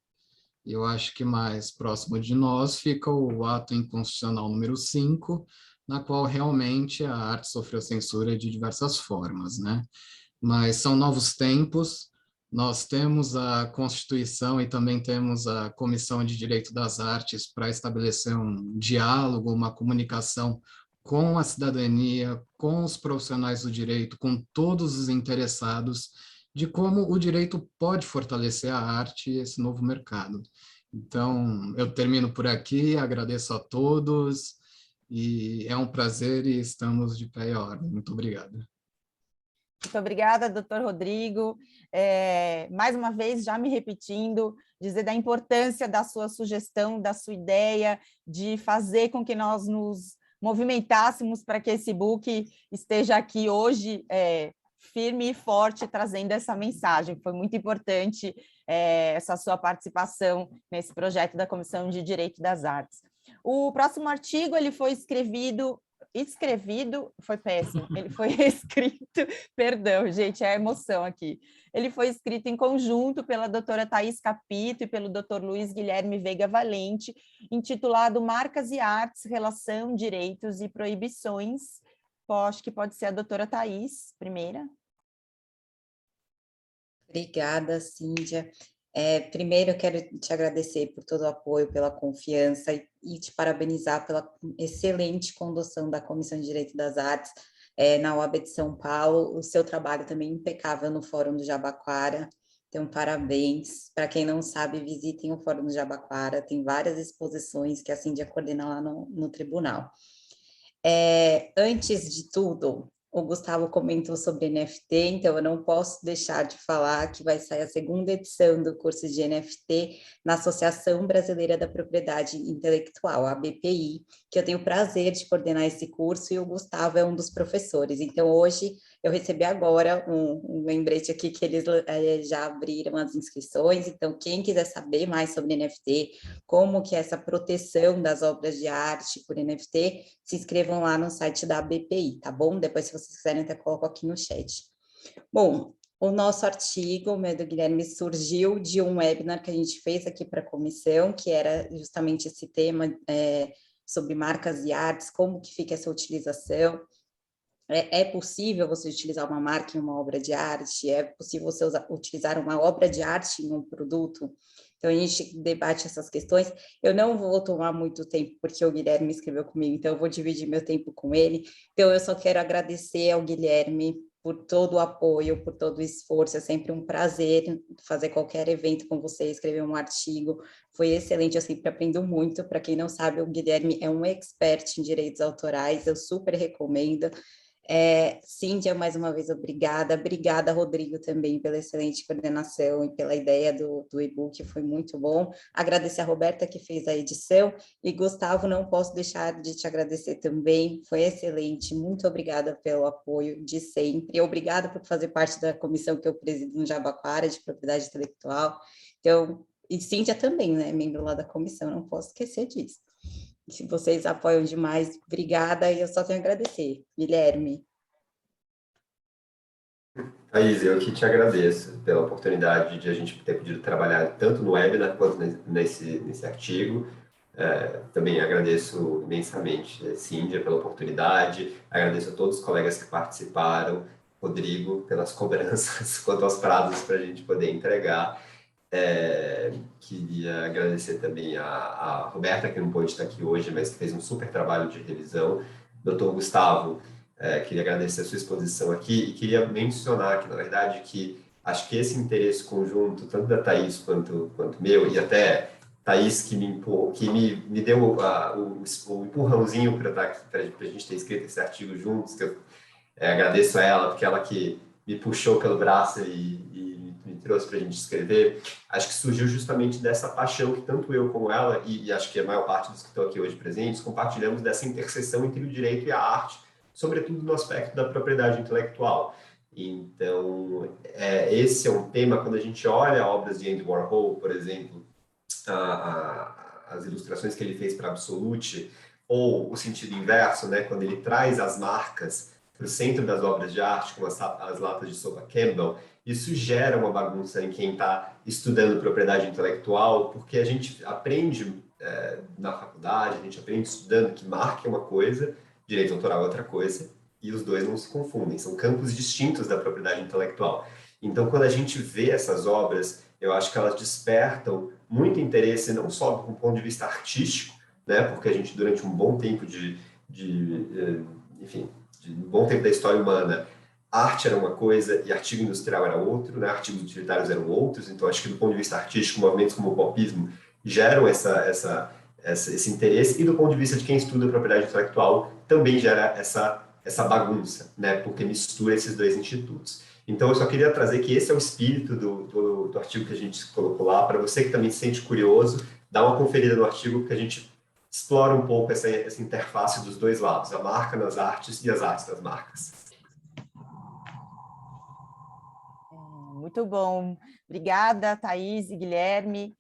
E eu acho que mais próximo de nós fica o ato inconstitucional número 5, na qual realmente a arte sofreu censura de diversas formas, né? Mas são novos tempos, nós temos a Constituição e também temos a Comissão de Direito das Artes para estabelecer um diálogo, uma comunicação com a cidadania, com os profissionais do direito, com todos os interessados, de como o direito pode fortalecer a arte e esse novo mercado. Então, eu termino por aqui, agradeço a todos, e é um prazer e estamos de pé e ordem. Muito obrigado. Muito obrigada, doutor Rodrigo. Mais uma vez, já me repetindo, dizer da importância da sua sugestão, da sua ideia de fazer com que nós nos movimentássemos para que esse book esteja aqui hoje firme e forte, trazendo essa mensagem. Foi muito importante essa sua participação nesse projeto da Comissão de Direito das Artes. O próximo artigo ele foi escrevido, foi péssimo, ele foi escrito, perdão, gente, é a emoção aqui. Ele foi escrito em conjunto pela doutora Thaís Capito e pelo doutor Luiz Guilherme Veiga Valente, intitulado Marcas e Artes, Relação, Direitos e Proibições. Acho que pode ser a doutora Thaís, primeira. Obrigada, Cíndia. Primeiro, eu quero te agradecer por todo o apoio, pela confiança e te parabenizar pela excelente condução da Comissão de Direito das Artes na OAB de São Paulo. O seu trabalho também impecável no Fórum do Jabaquara. Então, parabéns. Para quem não sabe, visitem o Fórum do Jabaquara. Tem várias exposições que a Cíndia coordena lá no tribunal. Antes de tudo, o Gustavo comentou sobre NFT, então eu não posso deixar de falar que vai sair a segunda edição do curso de NFT na Associação Brasileira da Propriedade Intelectual, a BPI, que eu tenho o prazer de coordenar esse curso e o Gustavo é um dos professores. Então, hoje, eu recebi agora um lembrete aqui que eles já abriram as inscrições, então quem quiser saber mais sobre NFT, como que é essa proteção das obras de arte por NFT, se inscrevam lá no site da BPI, tá bom? Depois, se vocês quiserem, até coloco aqui no chat. Bom, o nosso artigo, o meu do Guilherme, surgiu de um webinar que a gente fez aqui para a comissão, que era justamente esse tema sobre marcas e artes, como que fica essa utilização. É possível você utilizar uma marca em uma obra de arte? É possível você utilizar uma obra de arte em um produto? Então, a gente debate essas questões. Eu não vou tomar muito tempo, porque o Guilherme escreveu comigo, então eu vou dividir meu tempo com ele. Então, eu só quero agradecer ao Guilherme por todo o apoio, por todo o esforço. É sempre um prazer fazer qualquer evento com você, escrever um artigo. Foi excelente, eu sempre aprendo muito. Para quem não sabe, o Guilherme é um expert em direitos autorais, eu super recomendo. Cíndia, mais uma vez, obrigada. Obrigada, Rodrigo, também pela excelente coordenação e pela ideia do e-book, foi muito bom. Agradecer a Roberta, que fez a edição, e Gustavo, não posso deixar de te agradecer também, foi excelente, muito obrigada pelo apoio de sempre, obrigada por fazer parte da comissão que eu presido no Jabaquara, de propriedade intelectual, então, e Cíndia também, né, membro lá da comissão, não posso esquecer disso. Se vocês apoiam demais, obrigada, e eu só tenho a agradecer. Guilherme. Thaís, eu que te agradeço pela oportunidade de a gente ter podido trabalhar tanto no webinar quanto nesse artigo. Também agradeço imensamente a Cíndia pela oportunidade, agradeço a todos os colegas que participaram, Rodrigo, pelas cobranças quanto aos prazos para a gente poder entregar. Queria agradecer também a Roberta, que não pôde estar aqui hoje, mas que fez um super trabalho de revisão. Doutor Gustavo, queria agradecer a sua exposição aqui e queria mencionar que, na verdade, que acho que esse interesse conjunto, tanto da Thaís quanto meu, e até Thaís que me deu o empurrãozinho para a gente ter escrito esse artigo juntos, que eu agradeço a ela, porque ela que me puxou pelo braço e me trouxe para a gente escrever, acho que surgiu justamente dessa paixão que tanto eu como ela, e acho que a maior parte dos que estão aqui hoje presentes, compartilhamos dessa interseção entre o direito e a arte, sobretudo no aspecto da propriedade intelectual. Então, esse é um tema, quando a gente olha obras de Andy Warhol, por exemplo, as ilustrações que ele fez para Absolute, ou o sentido inverso, né, quando ele traz as marcas para o centro das obras de arte, como as latas de sopa Campbell, isso gera uma bagunça em quem está estudando propriedade intelectual, porque a gente aprende na faculdade, a gente aprende estudando que marca é uma coisa, direito autoral é outra coisa, e os dois não se confundem, são campos distintos da propriedade intelectual. Então, quando a gente vê essas obras, eu acho que elas despertam muito interesse, não só do ponto de vista artístico, né, porque a gente, durante um bom tempo um bom tempo da história humana, arte era uma coisa e artigo industrial era outro, né? Artigos utilitários eram outros, então acho que do ponto de vista artístico, movimentos como o popismo geram esse interesse, e do ponto de vista de quem estuda propriedade intelectual, também gera essa bagunça, né? Porque mistura esses dois institutos. Então eu só queria trazer que esse é o espírito do artigo que a gente colocou lá, para você que também se sente curioso, dá uma conferida no artigo, porque a gente explora um pouco essa interface dos dois lados, a marca nas artes e as artes das marcas. Muito bom. Obrigada, Thaís e Guilherme.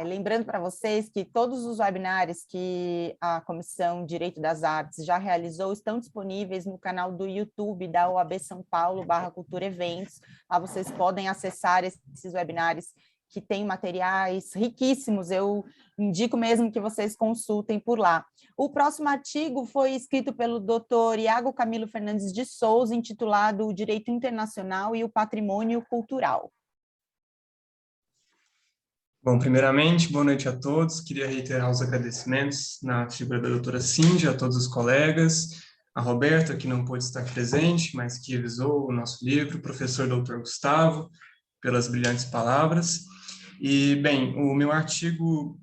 Lembrando para vocês que todos os webinários que a Comissão Direito das Artes já realizou estão disponíveis no canal do YouTube da OAB São Paulo /Cultura Eventos. Lá vocês podem acessar esses webinários que tem materiais riquíssimos, eu indico mesmo que vocês consultem por lá. O próximo artigo foi escrito pelo Dr. Iago Camilo Fernandes de Souza, intitulado O Direito Internacional e o Patrimônio Cultural. Bom, primeiramente, boa noite a todos. Queria reiterar os agradecimentos na figura da doutora Cíndia, a todos os colegas, a Roberta, que não pôde estar presente, mas que revisou o nosso livro, o professor doutor Gustavo, pelas brilhantes palavras. E, bem, o meu artigo,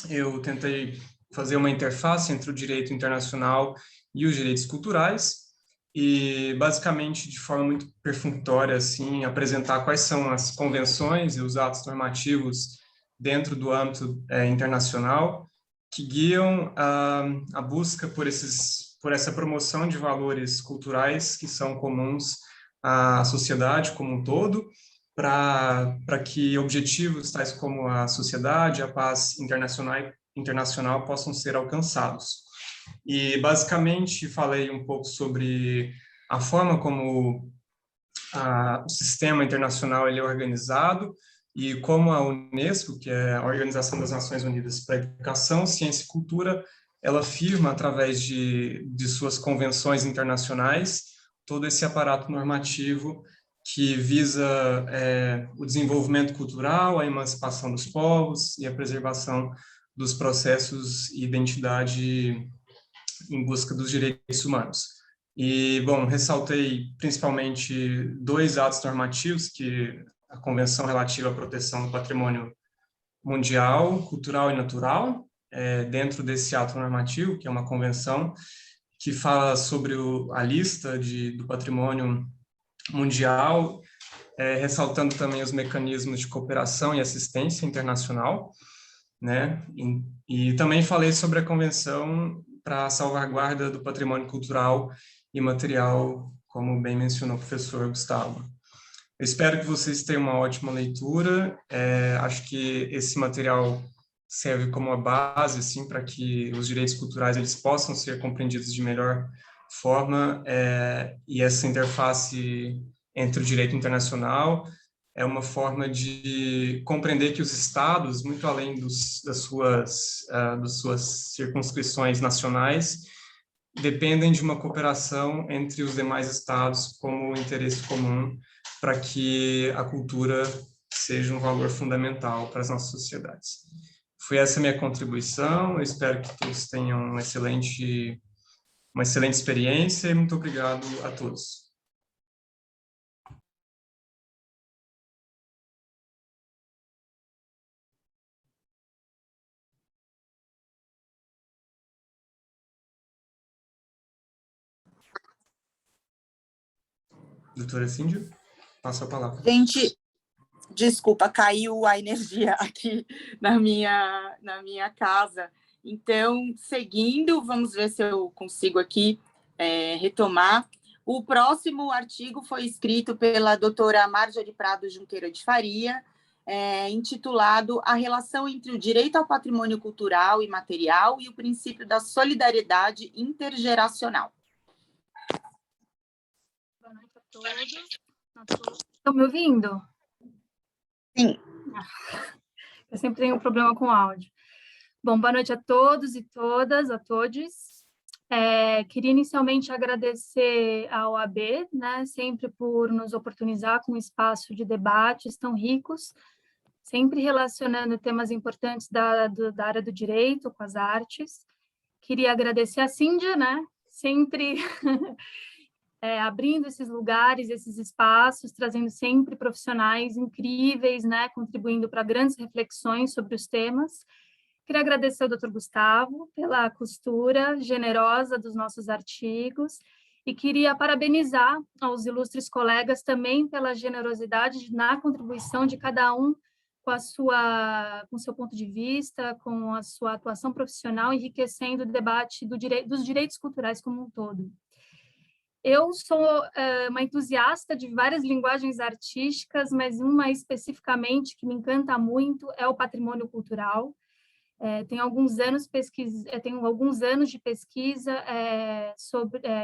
eu tentei fazer uma interface entre o direito internacional e os direitos culturais, e basicamente de forma muito perfunctória, assim, apresentar quais são as convenções e os atos normativos dentro do âmbito internacional que guiam a busca por essa promoção de valores culturais que são comuns à sociedade como um todo, para que objetivos tais como a sociedade, a paz internacional possam ser alcançados. E, basicamente, falei um pouco sobre a forma como o sistema internacional ele é organizado e como a Unesco, que é a Organização das Nações Unidas para a Educação, Ciência e Cultura, ela firma, através de suas convenções internacionais, todo esse aparato normativo que visa o desenvolvimento cultural, a emancipação dos povos e a preservação dos processos e identidade em busca dos direitos humanos. E, bom, ressaltei principalmente 2 atos normativos, que a Convenção relativa à proteção do patrimônio mundial, cultural e natural, dentro desse ato normativo, que é uma convenção que fala sobre a lista do patrimônio mundial, ressaltando também os mecanismos de cooperação e assistência internacional, né? E também falei sobre a Convenção para a salvaguarda do patrimônio cultural e material, como bem mencionou o professor Gustavo. Eu espero que vocês tenham uma ótima leitura. Acho que esse material serve como uma base, assim, para que os direitos culturais eles possam ser compreendidos de melhor forma, e essa interface entre o direito internacional é uma forma de compreender que os estados, muito além das suas circunscrições nacionais, dependem de uma cooperação entre os demais estados como interesse comum para que a cultura seja um valor fundamental para as nossas sociedades. Foi essa a minha contribuição, eu espero que todos tenham uma excelente experiência e muito obrigado a todos. Doutora Cíndia, passo a palavra. Gente, desculpa, caiu a energia aqui na minha casa. Então, seguindo, vamos ver se eu consigo aqui retomar. O próximo artigo foi escrito pela doutora Marjorie Prado Junqueira de Faria, intitulado A relação entre o direito ao patrimônio cultural e material e o princípio da solidariedade intergeracional. Boa noite a todos. Estão me ouvindo? Sim. Eu sempre tenho um problema com áudio. Bom, boa noite a todos e todas, a todos. Queria inicialmente agradecer à OAB, né, sempre por nos oportunizar com um espaço de debates tão ricos, sempre relacionando temas importantes da área do direito com as artes. Queria agradecer a Cíndia, né, sempre abrindo esses lugares, esses espaços, trazendo sempre profissionais incríveis, né, contribuindo para grandes reflexões sobre os temas. Queria agradecer ao Dr. Gustavo pela costura generosa dos nossos artigos e queria parabenizar aos ilustres colegas também pela generosidade na contribuição de cada um com seu ponto de vista, com a sua atuação profissional, enriquecendo o debate dos direitos culturais como um todo. Eu sou uma entusiasta de várias linguagens artísticas, mas uma especificamente que me encanta muito é o patrimônio cultural. Tenho alguns anos de pesquisa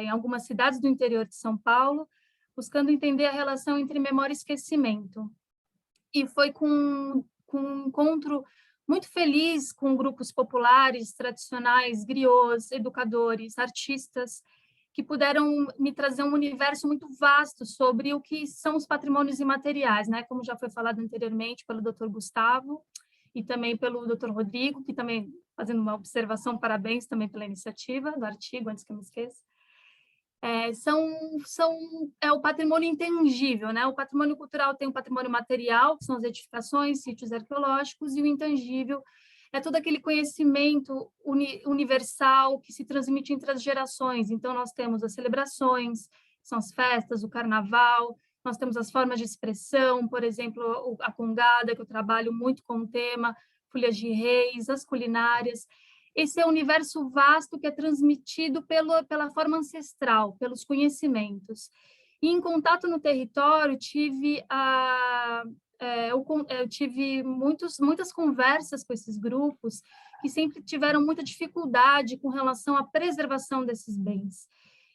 em algumas cidades do interior de São Paulo, buscando entender a relação entre memória e esquecimento. E foi com um encontro muito feliz com grupos populares, tradicionais, griots, educadores, artistas, que puderam me trazer um universo muito vasto sobre o que são os patrimônios imateriais, né? Como já foi falado anteriormente pelo Dr. Gustavo, e também pelo Dr. Rodrigo, que também, fazendo uma observação, parabéns também pela iniciativa do artigo, antes que eu me esqueça. É o patrimônio intangível, né? O patrimônio cultural tem o patrimônio material, que são as edificações, sítios arqueológicos, e o intangível é todo aquele conhecimento universal que se transmite entre as gerações. Então, nós temos as celebrações, são as festas, o carnaval, nós temos as formas de expressão, por exemplo, a congada, que eu trabalho muito com o tema, Folhas de Reis, as culinárias. Esse é um universo vasto que é transmitido pela forma ancestral, pelos conhecimentos. E, em contato no território, eu tive muitas conversas com esses grupos que sempre tiveram muita dificuldade com relação à preservação desses bens.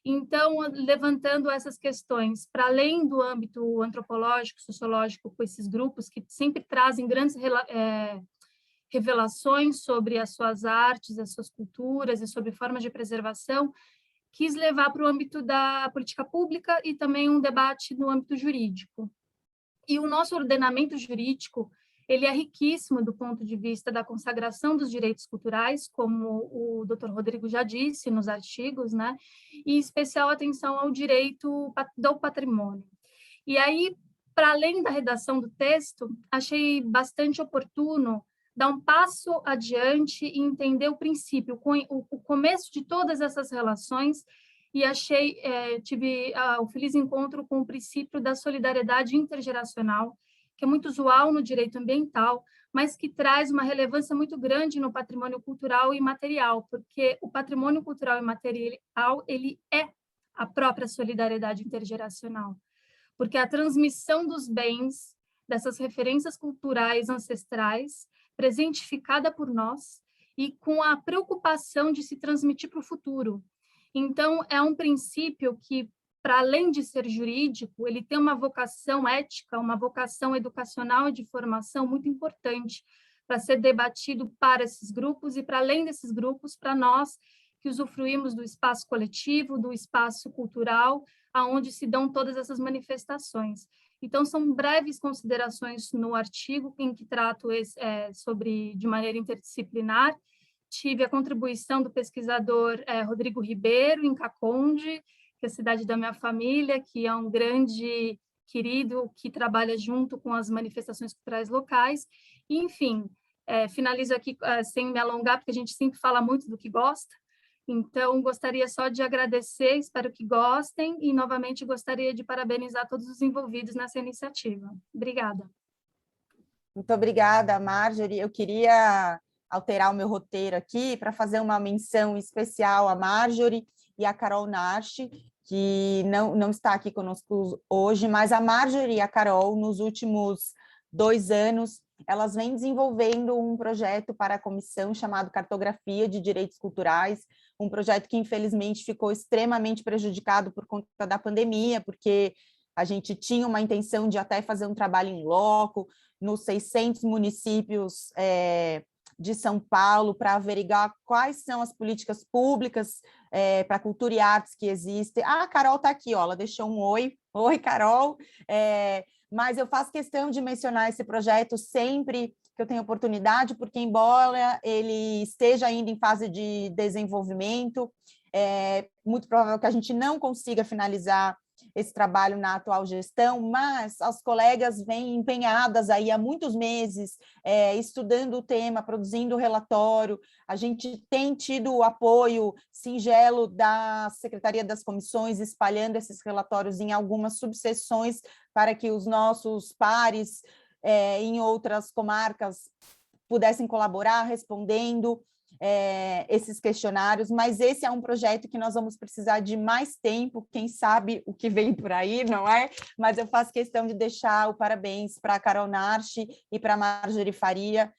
Então, levantando essas questões, para além do âmbito antropológico, sociológico, com esses grupos que sempre trazem grandes revelações sobre as suas artes, as suas culturas e sobre formas de preservação, quis levar para o âmbito da política pública e também um debate no âmbito jurídico. E o nosso ordenamento jurídico, ele é riquíssimo do ponto de vista da consagração dos direitos culturais, como o Dr. Rodrigo já disse nos artigos, né? E especial atenção ao direito do patrimônio. E aí, para além da redação do texto, achei bastante oportuno dar um passo adiante e entender o princípio, o começo de todas essas relações, e tive o feliz encontro com o princípio da solidariedade intergeracional, que é muito usual no direito ambiental, mas que traz uma relevância muito grande no patrimônio cultural e material, porque o patrimônio cultural e material, ele é a própria solidariedade intergeracional, porque a transmissão dos bens, dessas referências culturais ancestrais, presentificada por nós e com a preocupação de se transmitir para o futuro. Então, é um princípio que, para além de ser jurídico, ele tem uma vocação ética, uma vocação educacional e de formação muito importante para ser debatido para esses grupos e, para além desses grupos, para nós que usufruímos do espaço coletivo, do espaço cultural, aonde se dão todas essas manifestações. Então, são breves considerações no artigo em que trato sobre de maneira interdisciplinar. Tive a contribuição do pesquisador Rodrigo Ribeiro, em Caconde, que é a cidade da minha família, que é um grande querido que trabalha junto com as manifestações culturais locais. E, enfim, finalizo aqui sem me alongar, porque a gente sempre fala muito do que gosta. Então, gostaria só de agradecer, espero que gostem, e, novamente, gostaria de parabenizar todos os envolvidos nessa iniciativa. Obrigada. Muito obrigada, Marjorie. Eu queria alterar o meu roteiro aqui para fazer uma menção especial à Marjorie e à Carol Narchi, que não está aqui conosco hoje, mas a Marjorie e a Carol, nos últimos 2 anos, elas vêm desenvolvendo um projeto para a comissão chamado Cartografia de Direitos Culturais, um projeto que, infelizmente, ficou extremamente prejudicado por conta da pandemia, porque a gente tinha uma intenção de até fazer um trabalho em loco, nos 600 municípios de São Paulo, para averiguar quais são as políticas públicas para cultura e artes que existem. Ah, a Carol está aqui, ó, ela deixou um oi. Oi, Carol. Mas eu faço questão de mencionar esse projeto sempre que eu tenho oportunidade, porque, embora ele esteja ainda em fase de desenvolvimento, é muito provável que a gente não consiga finalizar esse trabalho na atual gestão, mas as colegas vêm empenhadas aí há muitos meses, estudando o tema, produzindo o relatório. A gente tem tido o apoio singelo da Secretaria das Comissões, espalhando esses relatórios em algumas subseções para que os nossos pares em outras comarcas pudessem colaborar, respondendo esses questionários, mas esse é um projeto que nós vamos precisar de mais tempo, quem sabe o que vem por aí, não é? Mas eu faço questão de deixar o parabéns para a Carol Narchi e para a Marjorie Faria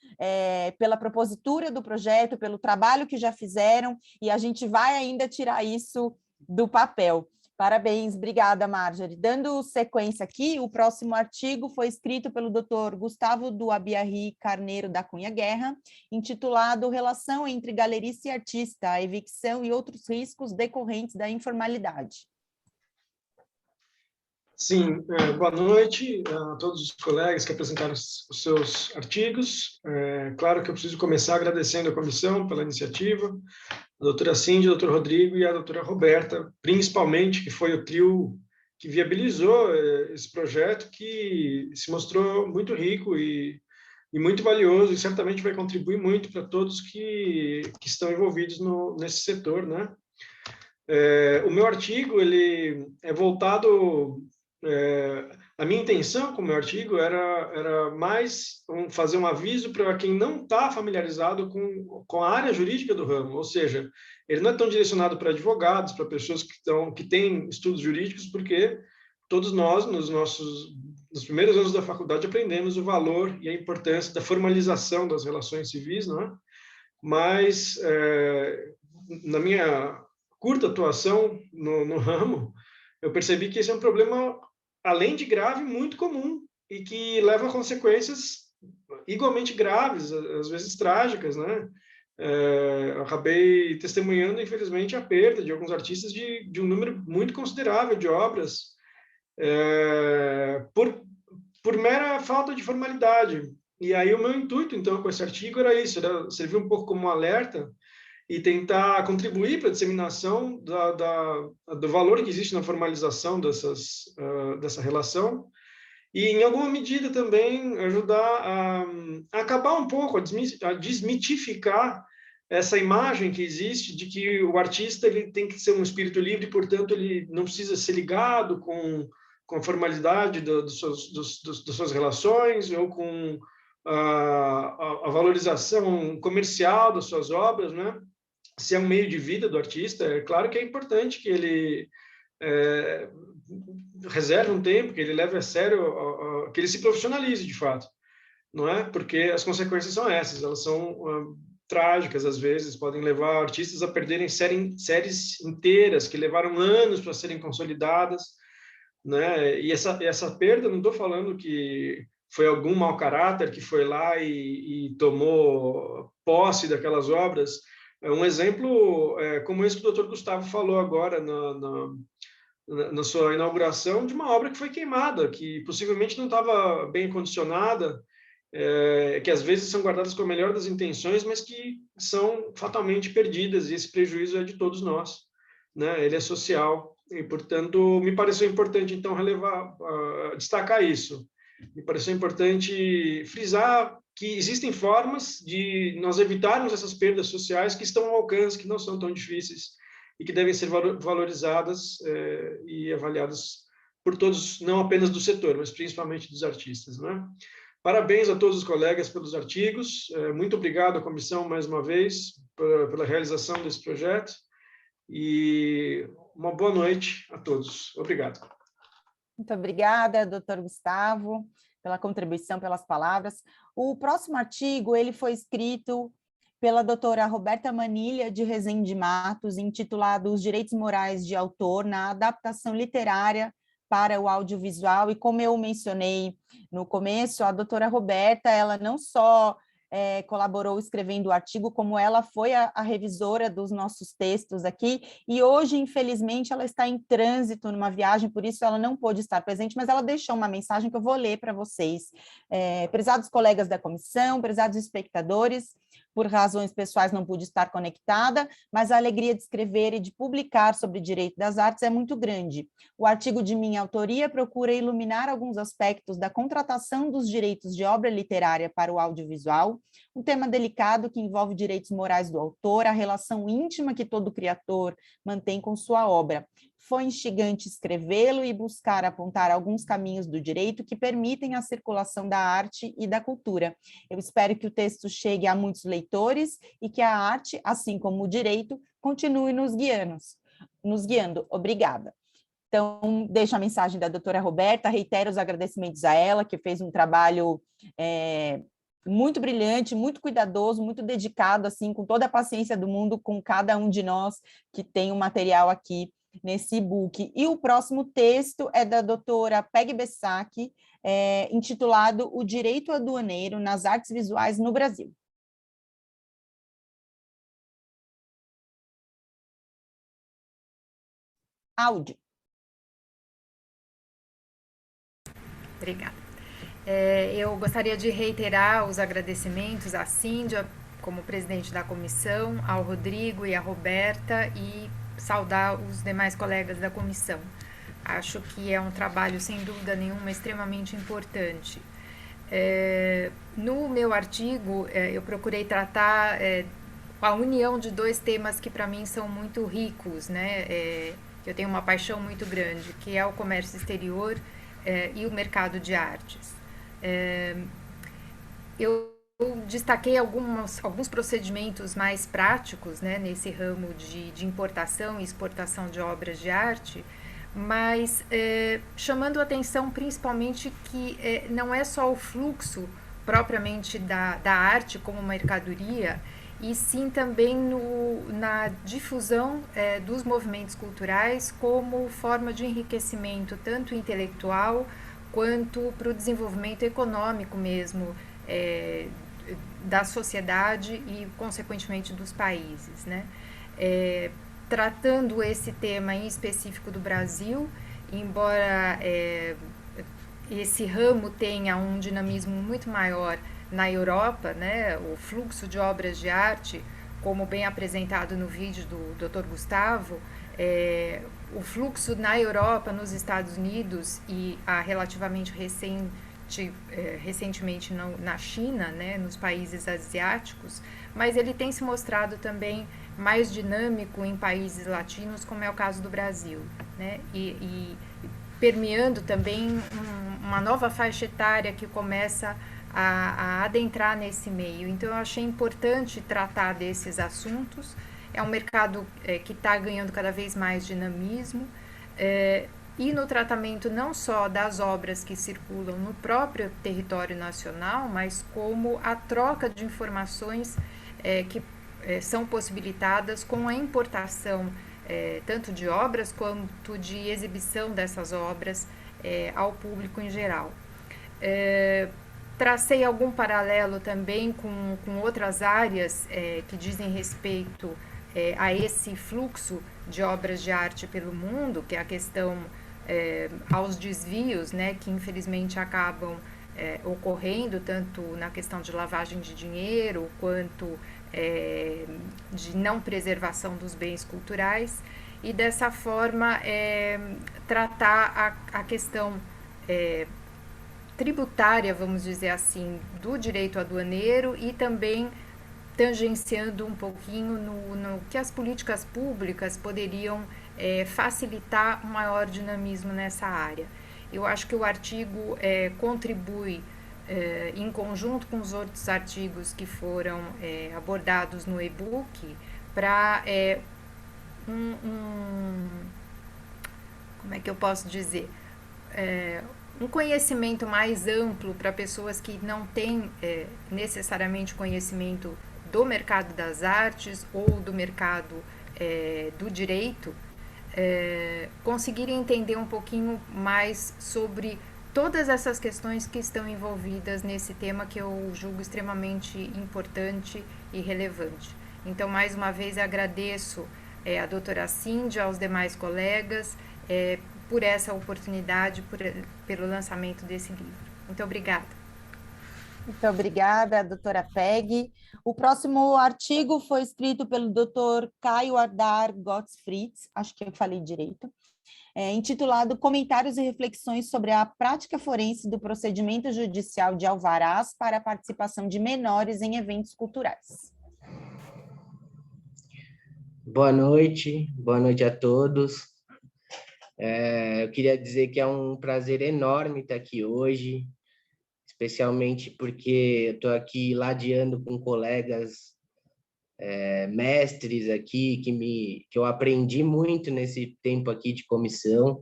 pela propositura do projeto, pelo trabalho que já fizeram, e a gente vai ainda tirar isso do papel. Parabéns, obrigada, Marjorie. Dando sequência aqui, o próximo artigo foi escrito pelo Dr. Gustavo do Abiarri Carneiro da Cunha Guerra, intitulado Relação entre galerista e artista, a evicção e outros riscos decorrentes da informalidade. Sim, boa noite a todos os colegas que apresentaram os seus artigos. Claro que eu preciso começar agradecendo a comissão pela iniciativa, a doutora Cindy, o doutor Rodrigo e a doutora Roberta, principalmente, que foi o trio que viabilizou esse projeto, que se mostrou muito rico e muito valioso, e certamente vai contribuir muito para todos que estão envolvidos nesse setor, né? O meu artigo, ele é voltado... a minha intenção com o meu artigo era mais fazer um aviso para quem não está familiarizado com a área jurídica do ramo, ou seja, ele não é tão direcionado para advogados, para pessoas que têm estudos jurídicos, porque todos nós, nos primeiros anos da faculdade, aprendemos o valor e a importância da formalização das relações civis, não é? Mas, na minha curta atuação no ramo, eu percebi que esse é um problema, além de grave, muito comum, e que leva a consequências igualmente graves, às vezes trágicas, né? Eu acabei testemunhando, infelizmente, a perda de alguns artistas de um número muito considerável de obras, por mera falta de formalidade. E aí o meu intuito, então, com esse artigo era isso, era servir um pouco como um alerta e tentar contribuir para a disseminação do valor que existe na formalização dessa relação e, em alguma medida, também ajudar a acabar um pouco, a desmitificar essa imagem que existe de que o artista ele tem que ser um espírito livre, portanto, ele não precisa ser ligado com a formalidade das suas relações ou com a valorização comercial das suas obras, né? Se é um meio de vida do artista, é claro que é importante que ele reserve um tempo, que ele leve a sério, que ele se profissionalize de fato, não é? Porque as consequências são essas, elas são trágicas às vezes, podem levar artistas a perderem séries inteiras que levaram anos para serem consolidadas, né? E essa perda, não estou falando que foi algum mau caráter que foi lá e tomou posse daquelas obras. Um exemplo como esse que o Dr. Gustavo falou agora na sua inauguração, de uma obra que foi queimada, que possivelmente não estava bem condicionada, que às vezes são guardadas com a melhor das intenções, mas que são fatalmente perdidas, e esse prejuízo é de todos nós, né? Ele é social, e, portanto, me pareceu importante, então, destacar isso. Me pareceu importante frisar que existem formas de nós evitarmos essas perdas sociais que estão ao alcance, que não são tão difíceis e que devem ser valorizadas e avaliadas por todos, não apenas do setor, mas principalmente dos artistas, né? Parabéns a todos os colegas pelos artigos. Muito obrigado à comissão, mais uma vez, pela realização desse projeto. E uma boa noite a todos. Obrigado. Muito obrigada, doutor Gustavo, pela contribuição, pelas palavras. O próximo artigo ele foi escrito pela doutora Roberta Manilha de Rezende Matos, intitulado Os Direitos Morais de Autor na Adaptação Literária para o Audiovisual. E como eu mencionei no começo, a doutora Roberta, ela não só colaborou escrevendo o artigo, como ela foi a revisora dos nossos textos aqui, e hoje, infelizmente, ela está em trânsito numa viagem, por isso ela não pôde estar presente, mas ela deixou uma mensagem que eu vou ler para vocês. Prezados colegas da comissão, prezados espectadores, por razões pessoais não pude estar conectada, mas a alegria de escrever e de publicar sobre direito das artes é muito grande. O artigo de minha autoria procura iluminar alguns aspectos da contratação dos direitos de obra literária para o audiovisual, um tema delicado que envolve direitos morais do autor, a relação íntima que todo criador mantém com sua obra. Foi instigante escrevê-lo e buscar apontar alguns caminhos do direito que permitem a circulação da arte e da cultura. Eu espero que o texto chegue a muitos leitores e que a arte, assim como o direito, continue nos guiando. Obrigada. Então, deixo a mensagem da doutora Roberta, reitero os agradecimentos a ela, que fez um trabalho muito brilhante, muito cuidadoso, muito dedicado, assim, com toda a paciência do mundo, com cada um de nós que tem o material aqui nesse e-book. E o próximo texto é da doutora Peggy Bessac, intitulado O Direito Aduaneiro nas Artes Visuais no Brasil. Áudio. Obrigada. Eu gostaria de reiterar os agradecimentos à Cíndia, como presidente da comissão, ao Rodrigo e à Roberta, e saudar os demais colegas da comissão. Acho que é um trabalho, sem dúvida nenhuma, extremamente importante. No meu artigo, eu procurei tratar a união de dois temas que, para mim, são muito ricos, né? Eu tenho uma paixão muito grande, que é o comércio exterior e o mercado de artes. Eu destaquei alguns procedimentos mais práticos, né, nesse ramo de importação e exportação de obras de arte, mas chamando a atenção principalmente que não é só o fluxo propriamente da arte como mercadoria, e sim também na difusão dos movimentos culturais como forma de enriquecimento tanto intelectual quanto para o desenvolvimento econômico mesmo da sociedade e, consequentemente, dos países, né? Tratando esse tema em específico do Brasil, embora esse ramo tenha um dinamismo muito maior na Europa, né? O fluxo de obras de arte, como bem apresentado no vídeo do Dr. Gustavo, o fluxo na Europa, nos Estados Unidos e relativamente recentemente na China, né, nos países asiáticos, mas ele tem se mostrado também mais dinâmico em países latinos, como é o caso do Brasil, né, e permeando também uma nova faixa etária que começa a adentrar nesse meio. Então, eu achei importante tratar desses assuntos. É um mercado que está ganhando cada vez mais dinamismo, e no tratamento não só das obras que circulam no próprio território nacional, mas como a troca de informações que são possibilitadas com a importação tanto de obras quanto de exibição dessas obras ao público em geral. Tracei algum paralelo também com outras áreas que dizem respeito a esse fluxo de obras de arte pelo mundo, que é a questão aos desvios, né, que infelizmente acabam ocorrendo, tanto na questão de lavagem de dinheiro, quanto de não preservação dos bens culturais, e dessa forma tratar a questão tributária, vamos dizer assim, do direito aduaneiro, e também tangenciando um pouquinho no que as políticas públicas poderiam facilitar um maior dinamismo nessa área. Eu acho que o artigo contribui, em conjunto com os outros artigos que foram abordados no e-book, para como é que eu posso dizer? Um conhecimento mais amplo para pessoas que não têm necessariamente conhecimento do mercado das artes ou do mercado do direito, conseguirem entender um pouquinho mais sobre todas essas questões que estão envolvidas nesse tema, que eu julgo extremamente importante e relevante. Então, mais uma vez, agradeço a doutora Cíndia, aos demais colegas, por essa oportunidade, pelo lançamento desse livro. Muito obrigada. Muito obrigada, doutora Peggy. O próximo artigo foi escrito pelo doutor Caio Ardar Gottfried, acho que eu falei direito, intitulado Comentários e Reflexões sobre a Prática Forense do Procedimento Judicial de Alvarás para a Participação de Menores em Eventos Culturais. Boa noite a todos. Eu queria dizer que é um prazer enorme estar aqui hoje, especialmente porque eu estou aqui ladeando com colegas mestres aqui, que eu aprendi muito nesse tempo aqui de comissão.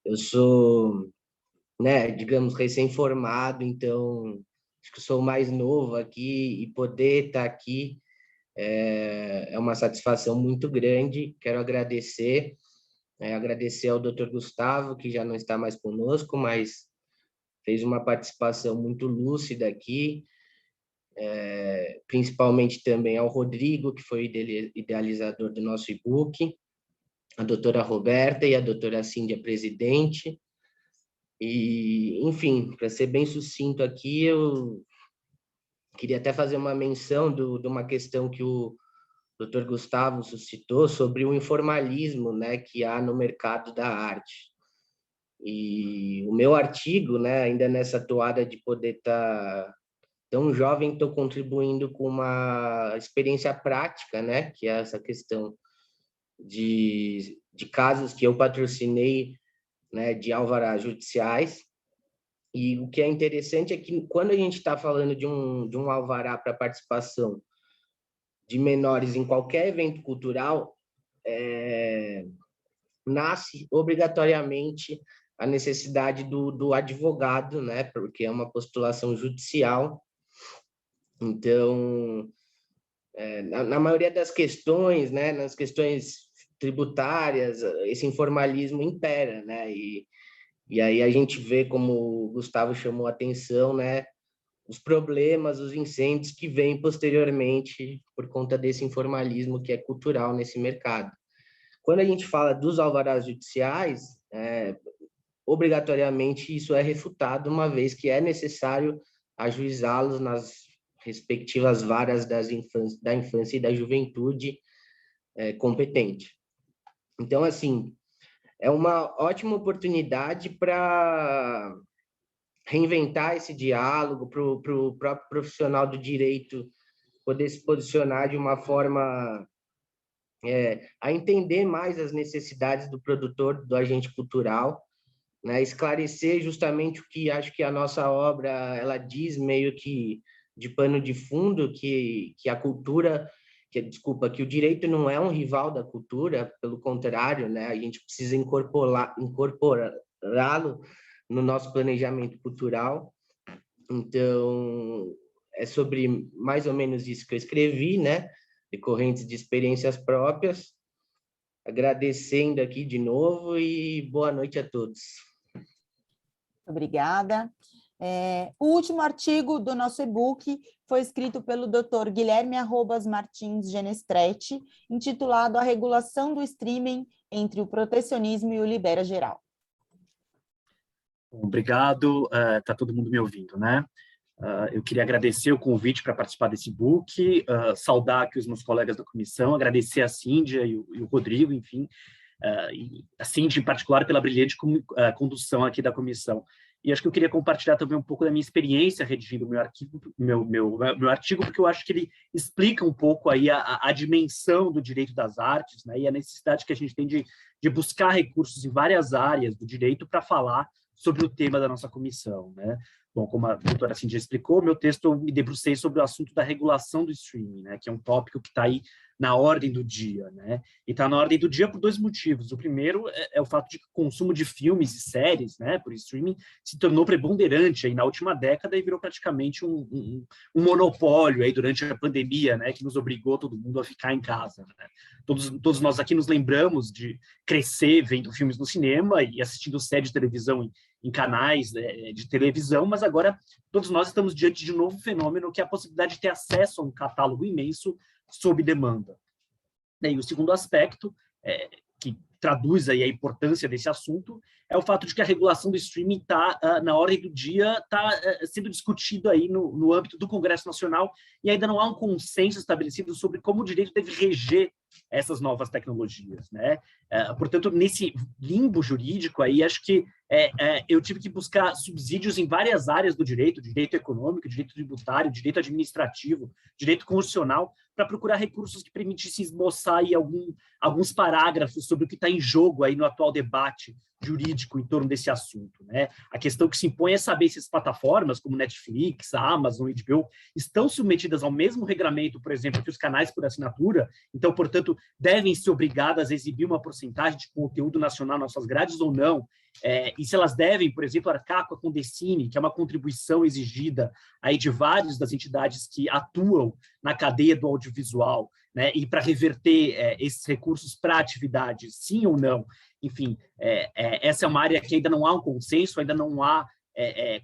Eu sou, né, digamos, recém-formado, então acho que eu sou o mais novo aqui, e poder estar aqui é uma satisfação muito grande. Quero agradecer ao Dr. Gustavo, que já não está mais conosco, mas fez uma participação muito lúcida aqui, principalmente também ao Rodrigo, que foi idealizador do nosso e-book, a doutora Roberta e a doutora Cíndia, presidente, E, enfim, para ser bem sucinto aqui, eu queria até fazer uma menção de uma questão que o Dr. Gustavo suscitou sobre o informalismo, né, que há no mercado da arte. E o meu artigo, né, ainda nessa toada de poder estar tão jovem, estou contribuindo com uma experiência prática, né, que é essa questão de casos que eu patrocinei, né, de alvarás judiciais. E o que é interessante é que quando a gente está falando de um alvará para participação de menores em qualquer evento cultural, nasce obrigatoriamente a necessidade do advogado, né? Porque é uma postulação judicial. Então, na maioria das questões, né, nas questões tributárias, esse informalismo impera, né? E aí a gente vê, como o Gustavo chamou a atenção, né, os problemas, os incêndios que vêm posteriormente por conta desse informalismo que é cultural nesse mercado. Quando a gente fala dos alvarás judiciais, obrigatoriamente isso é refutado, uma vez que é necessário ajuizá-los nas respectivas varas da infância e da juventude competente. Então, assim, é uma ótima oportunidade para reinventar esse diálogo, para o próprio profissional do direito poder se posicionar de uma forma a entender mais as necessidades do produtor, do agente cultural, né? Esclarecer justamente o que acho que a nossa obra ela diz meio que de pano de fundo, que a cultura, que o direito não é um rival da cultura, pelo contrário, né? A gente precisa incorporá-lo no nosso planejamento cultural. Então, é sobre mais ou menos isso que eu escrevi, né? Decorrentes de experiências próprias. Agradecendo aqui de novo e boa noite a todos. Obrigada. O último artigo do nosso e-book foi escrito pelo Dr. Guilherme Martins Genestretti, intitulado A Regulação do Streaming entre o Protecionismo e o Libera Geral. Obrigado, está todo mundo me ouvindo, né? Eu queria agradecer o convite para participar desse book, saudar aqui os meus colegas da comissão, agradecer a Cíndia e o Rodrigo, enfim, e a Cíndia em particular pela brilhante condução aqui da comissão. E acho que eu queria compartilhar também um pouco da minha experiência redigindo meu artigo, porque eu acho que ele explica um pouco aí a dimensão do direito das artes, né, e a necessidade que a gente tem de buscar recursos em várias áreas do direito para falar sobre o tema da nossa comissão, né? Bom, como a doutora Cíndia explicou, meu texto eu me debrucei sobre o assunto da regulação do streaming, né, que é um tópico que está aí na ordem do dia, né? E está na ordem do dia por dois motivos. O primeiro é o fato de que o consumo de filmes e séries, né, por streaming, se tornou preponderante aí na última década e virou praticamente um monopólio aí durante a pandemia, né, que nos obrigou todo mundo a ficar em casa, né? Todos nós aqui nos lembramos de crescer vendo filmes no cinema e assistindo séries de televisão em canais de televisão, mas agora todos nós estamos diante de um novo fenômeno, que é a possibilidade de ter acesso a um catálogo imenso sob demanda. E o segundo aspecto, que traduz aí a importância desse assunto, é o fato de que a regulação do streaming está na ordem do dia, está sendo discutido aí no âmbito do Congresso Nacional, e ainda não há um consenso estabelecido sobre como o direito deve reger essas novas tecnologias, né? Portanto, nesse limbo jurídico aí, acho que eu tive que buscar subsídios em várias áreas do direito econômico, direito tributário, direito administrativo, direito constitucional, para procurar recursos que permitissem esboçar aí alguns parágrafos sobre o que está em jogo aí no atual debate jurídico em torno desse assunto, né? A questão que se impõe é saber se as plataformas como Netflix, a Amazon, HBO estão submetidas ao mesmo regramento, por exemplo, que os canais por assinatura, então, portanto, devem ser obrigadas a exibir uma porcentagem de conteúdo nacional nas suas grades ou não, e se elas devem, por exemplo, arcar com a Condecine, que é uma contribuição exigida aí de várias das entidades que atuam na cadeia do audiovisual, né, e para reverter esses recursos para atividades, sim ou não. Enfim, essa é uma área que ainda não há um consenso, ainda não há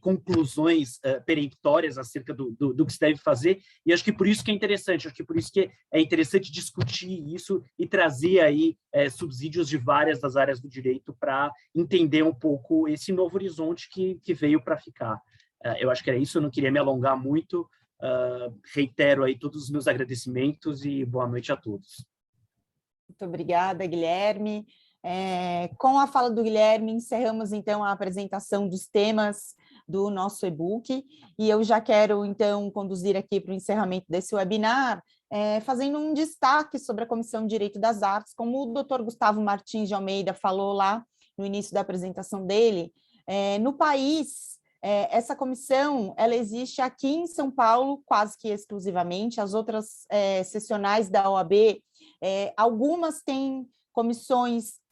conclusões peremptórias acerca do que se deve fazer, e acho que por isso que é interessante, acho que por isso que é interessante discutir isso e trazer aí subsídios de várias das áreas do direito para entender um pouco esse novo horizonte que veio para ficar. Eu acho que era isso, eu não queria me alongar muito, reitero aí todos os meus agradecimentos e boa noite a todos. Muito obrigada, Guilherme. Com a fala do Guilherme, encerramos, então, a apresentação dos temas do nosso e-book, e eu já quero, então, conduzir aqui para o encerramento desse webinar, fazendo um destaque sobre a Comissão de Direito das Artes, como o Dr. Gustavo Martins de Almeida falou lá no início da apresentação dele. No país, essa comissão, ela existe aqui em São Paulo, quase que exclusivamente, as outras secionais da OAB, algumas têm comissões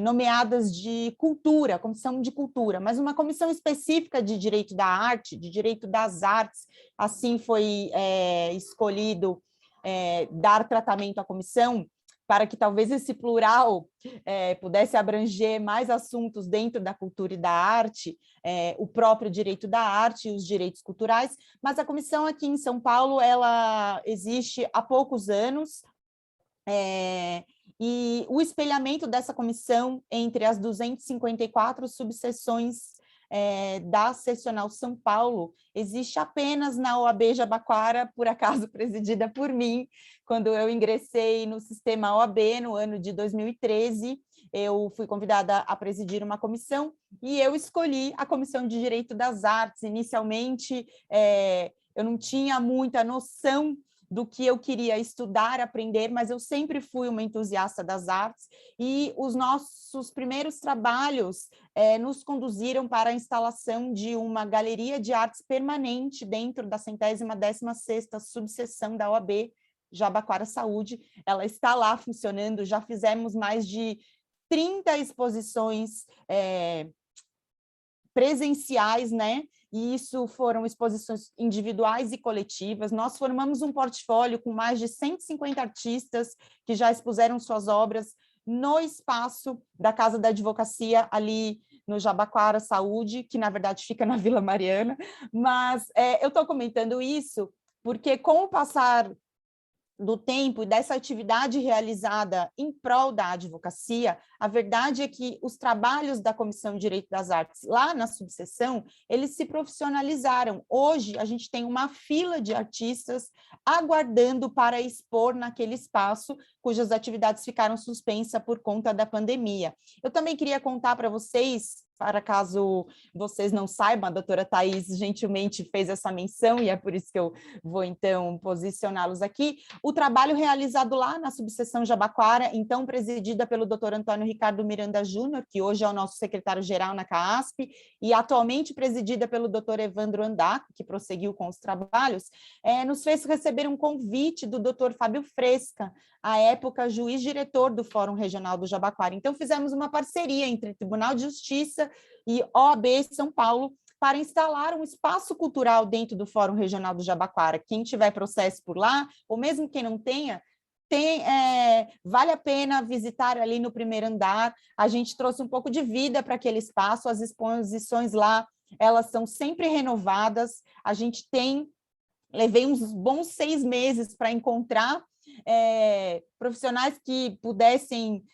nomeadas de cultura, comissão de cultura, mas uma comissão específica de direito da arte, de direito das artes, assim foi escolhido dar tratamento à comissão, para que talvez esse plural pudesse abranger mais assuntos dentro da cultura e da arte, o próprio direito da arte e os direitos culturais, mas a comissão aqui em São Paulo, ela existe há poucos anos, e o espelhamento dessa comissão entre as 254 subseções da Seccional São Paulo existe apenas na OAB Jabaquara, por acaso presidida por mim, quando eu ingressei no sistema OAB no ano de 2013, eu fui convidada a presidir uma comissão e eu escolhi a Comissão de Direito das Artes. Inicialmente, eu não tinha muita noção do que eu queria estudar, aprender, mas eu sempre fui uma entusiasta das artes, e os nossos primeiros trabalhos nos conduziram para a instalação de uma galeria de artes permanente dentro da 116ª subseção da OAB Jabaquara Saúde. Ela está lá funcionando, já fizemos mais de 30 exposições presenciais, né? E isso foram exposições individuais e coletivas. Nós formamos um portfólio com mais de 150 artistas que já expuseram suas obras no espaço da Casa da Advocacia, ali no Jabaquara Saúde, que na verdade fica na Vila Mariana, mas eu estou comentando isso porque com o passar do tempo e dessa atividade realizada em prol da advocacia, a verdade é que os trabalhos da Comissão de Direito das Artes, lá na subseção, eles se profissionalizaram. Hoje, a gente tem uma fila de artistas aguardando para expor naquele espaço, cujas atividades ficaram suspensas por conta da pandemia. Eu também queria contar para vocês, para caso vocês não saibam, a doutora Thais gentilmente fez essa menção, e é por isso que eu vou, então, posicioná-los aqui. O trabalho realizado lá na subseção Jabaquara, então presidida pelo doutor Antônio Ricardo Miranda Júnior, que hoje é o nosso secretário-geral na CAASP, e atualmente presidida pelo doutor Evandro Andaco, que prosseguiu com os trabalhos, nos fez receber um convite do doutor Fábio Fresca, à época juiz-diretor do Fórum Regional do Jabaquara. Então, fizemos uma parceria entre Tribunal de Justiça e OAB São Paulo para instalar um espaço cultural dentro do Fórum Regional do Jabaquara. Quem tiver processo por lá, ou mesmo quem não tenha, vale a pena visitar ali no primeiro andar. A gente trouxe um pouco de vida para aquele espaço, as exposições lá, elas são sempre renovadas. A gente levei uns bons 6 meses para encontrar profissionais que pudessem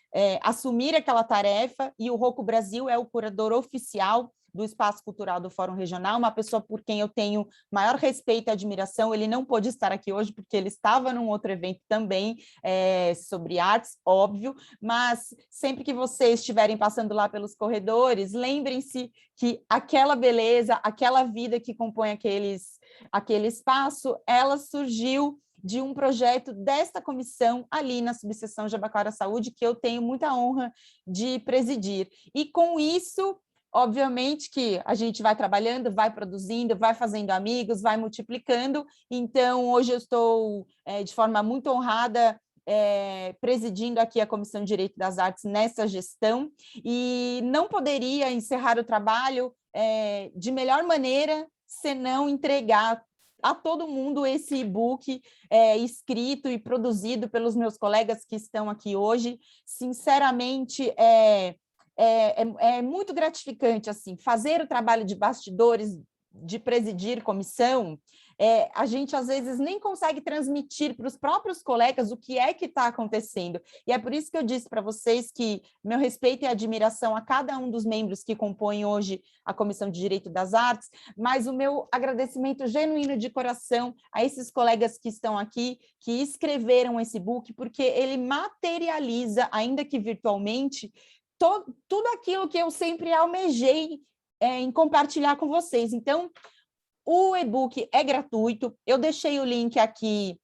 assumir aquela tarefa, e o Rocco Brasil é o curador oficial do Espaço Cultural do Fórum Regional, uma pessoa por quem eu tenho maior respeito e admiração. Ele não pôde estar aqui hoje porque ele estava num outro evento também sobre artes, óbvio, mas sempre que vocês estiverem passando lá pelos corredores, lembrem-se que aquela beleza, aquela vida que compõe aquele espaço, ela surgiu de um projeto desta comissão ali na subseção Jabaquara Saúde, que eu tenho muita honra de presidir. E com isso, obviamente que a gente vai trabalhando, vai produzindo, vai fazendo amigos, vai multiplicando. Então, hoje eu estou de forma muito honrada presidindo aqui a Comissão de Direito das Artes nessa gestão, e não poderia encerrar o trabalho de melhor maneira senão entregar a todo mundo esse e-book escrito e produzido pelos meus colegas que estão aqui hoje. Sinceramente, é muito gratificante, assim, fazer o trabalho de bastidores, de presidir comissão, a gente às vezes nem consegue transmitir para os próprios colegas o que é que está acontecendo. E é por isso que eu disse para vocês que meu respeito e admiração a cada um dos membros que compõem hoje a Comissão de Direito das Artes, mas o meu agradecimento genuíno de coração a esses colegas que estão aqui, que escreveram esse book, porque ele materializa, ainda que virtualmente, tudo aquilo que eu sempre almejei em compartilhar com vocês. Então, o e-book é gratuito, eu deixei o link aqui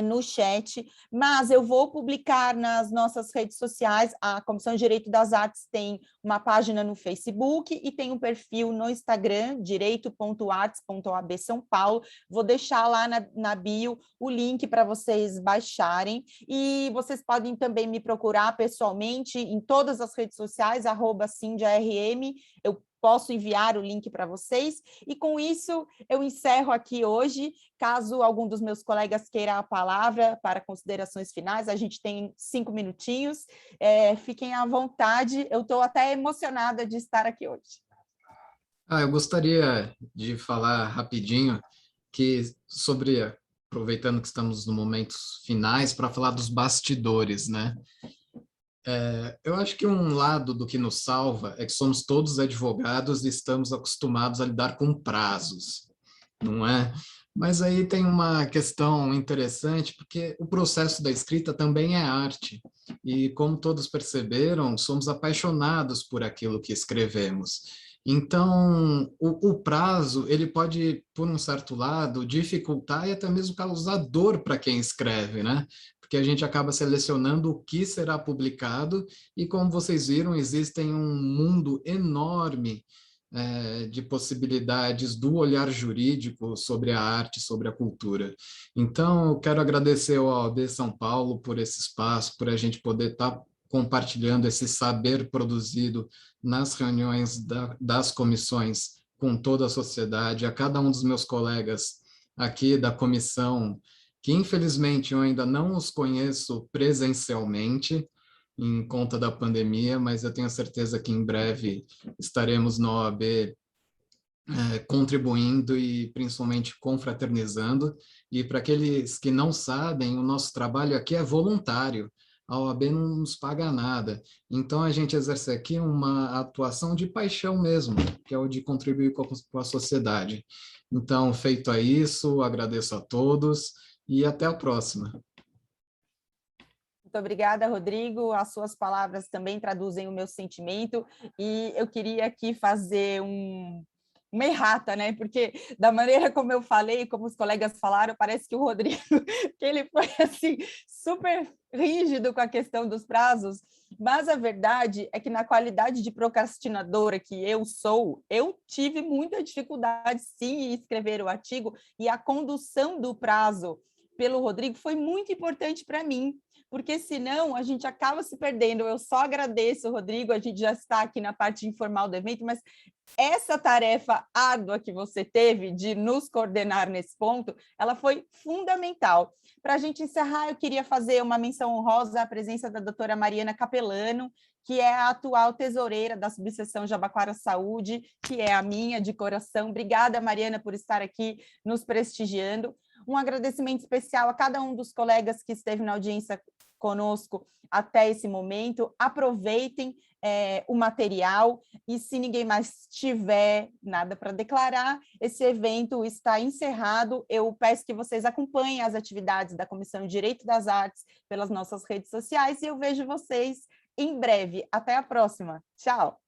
no chat, mas eu vou publicar nas nossas redes sociais. A Comissão de Direito das Artes tem uma página no Facebook e tem um perfil no Instagram, direito.artes.oab São Paulo. Vou deixar lá na bio o link para vocês baixarem, e vocês podem também me procurar pessoalmente em todas as redes sociais, @CíndiaRM, eu posso enviar o link para vocês, e com isso eu encerro aqui hoje. Caso algum dos meus colegas queira a palavra para considerações finais, a gente tem 5 minutinhos, fiquem à vontade, eu estou até emocionada de estar aqui hoje. Eu gostaria de falar rapidinho aproveitando que estamos nos momentos finais, para falar dos bastidores, né? Eu acho que um lado do que nos salva é que somos todos advogados e estamos acostumados a lidar com prazos, não é? Mas aí tem uma questão interessante, porque o processo da escrita também é arte, e como todos perceberam, somos apaixonados por aquilo que escrevemos. Então, o prazo, ele pode, por um certo lado, dificultar e até mesmo causar dor para quem escreve, né? Porque a gente acaba selecionando o que será publicado, e como vocês viram, existem um mundo enorme de possibilidades do olhar jurídico sobre a arte, sobre a cultura. Então, eu quero agradecer ao OAB São Paulo por esse espaço, por a gente poder estar compartilhando esse saber produzido nas reuniões das comissões com toda a sociedade, a cada um dos meus colegas aqui da comissão, que infelizmente eu ainda não os conheço presencialmente, em conta da pandemia, mas eu tenho certeza que em breve estaremos no OAB contribuindo e principalmente confraternizando. E para aqueles que não sabem, o nosso trabalho aqui é voluntário, a OAB não nos paga nada, então a gente exerce aqui uma atuação de paixão mesmo, que é o de contribuir com a sociedade. Então, feito isso, agradeço a todos e até a próxima. Muito obrigada, Rodrigo. As suas palavras também traduzem o meu sentimento, e eu queria aqui fazer uma errata, né? Porque da maneira como eu falei, como os colegas falaram, parece que o Rodrigo, que ele foi assim, super rígido com a questão dos prazos, mas a verdade é que na qualidade de procrastinadora que eu sou, eu tive muita dificuldade, sim, em escrever o artigo, e a condução do prazo pelo Rodrigo foi muito importante para mim, porque senão a gente acaba se perdendo. Eu só agradeço, Rodrigo, a gente já está aqui na parte informal do evento, mas essa tarefa árdua que você teve de nos coordenar nesse ponto, ela foi fundamental. Para a gente encerrar, eu queria fazer uma menção honrosa à presença da doutora Mariana Capelano, que é a atual tesoureira da subseção Jabaquara Saúde, que é a minha de coração. Obrigada, Mariana, por estar aqui nos prestigiando. Um agradecimento especial a cada um dos colegas que esteve na audiência conosco até esse momento. Aproveitem o material, e se ninguém mais tiver nada para declarar, esse evento está encerrado. Eu peço que vocês acompanhem as atividades da Comissão de Direito das Artes pelas nossas redes sociais, e eu vejo vocês em breve. Até a próxima. Tchau!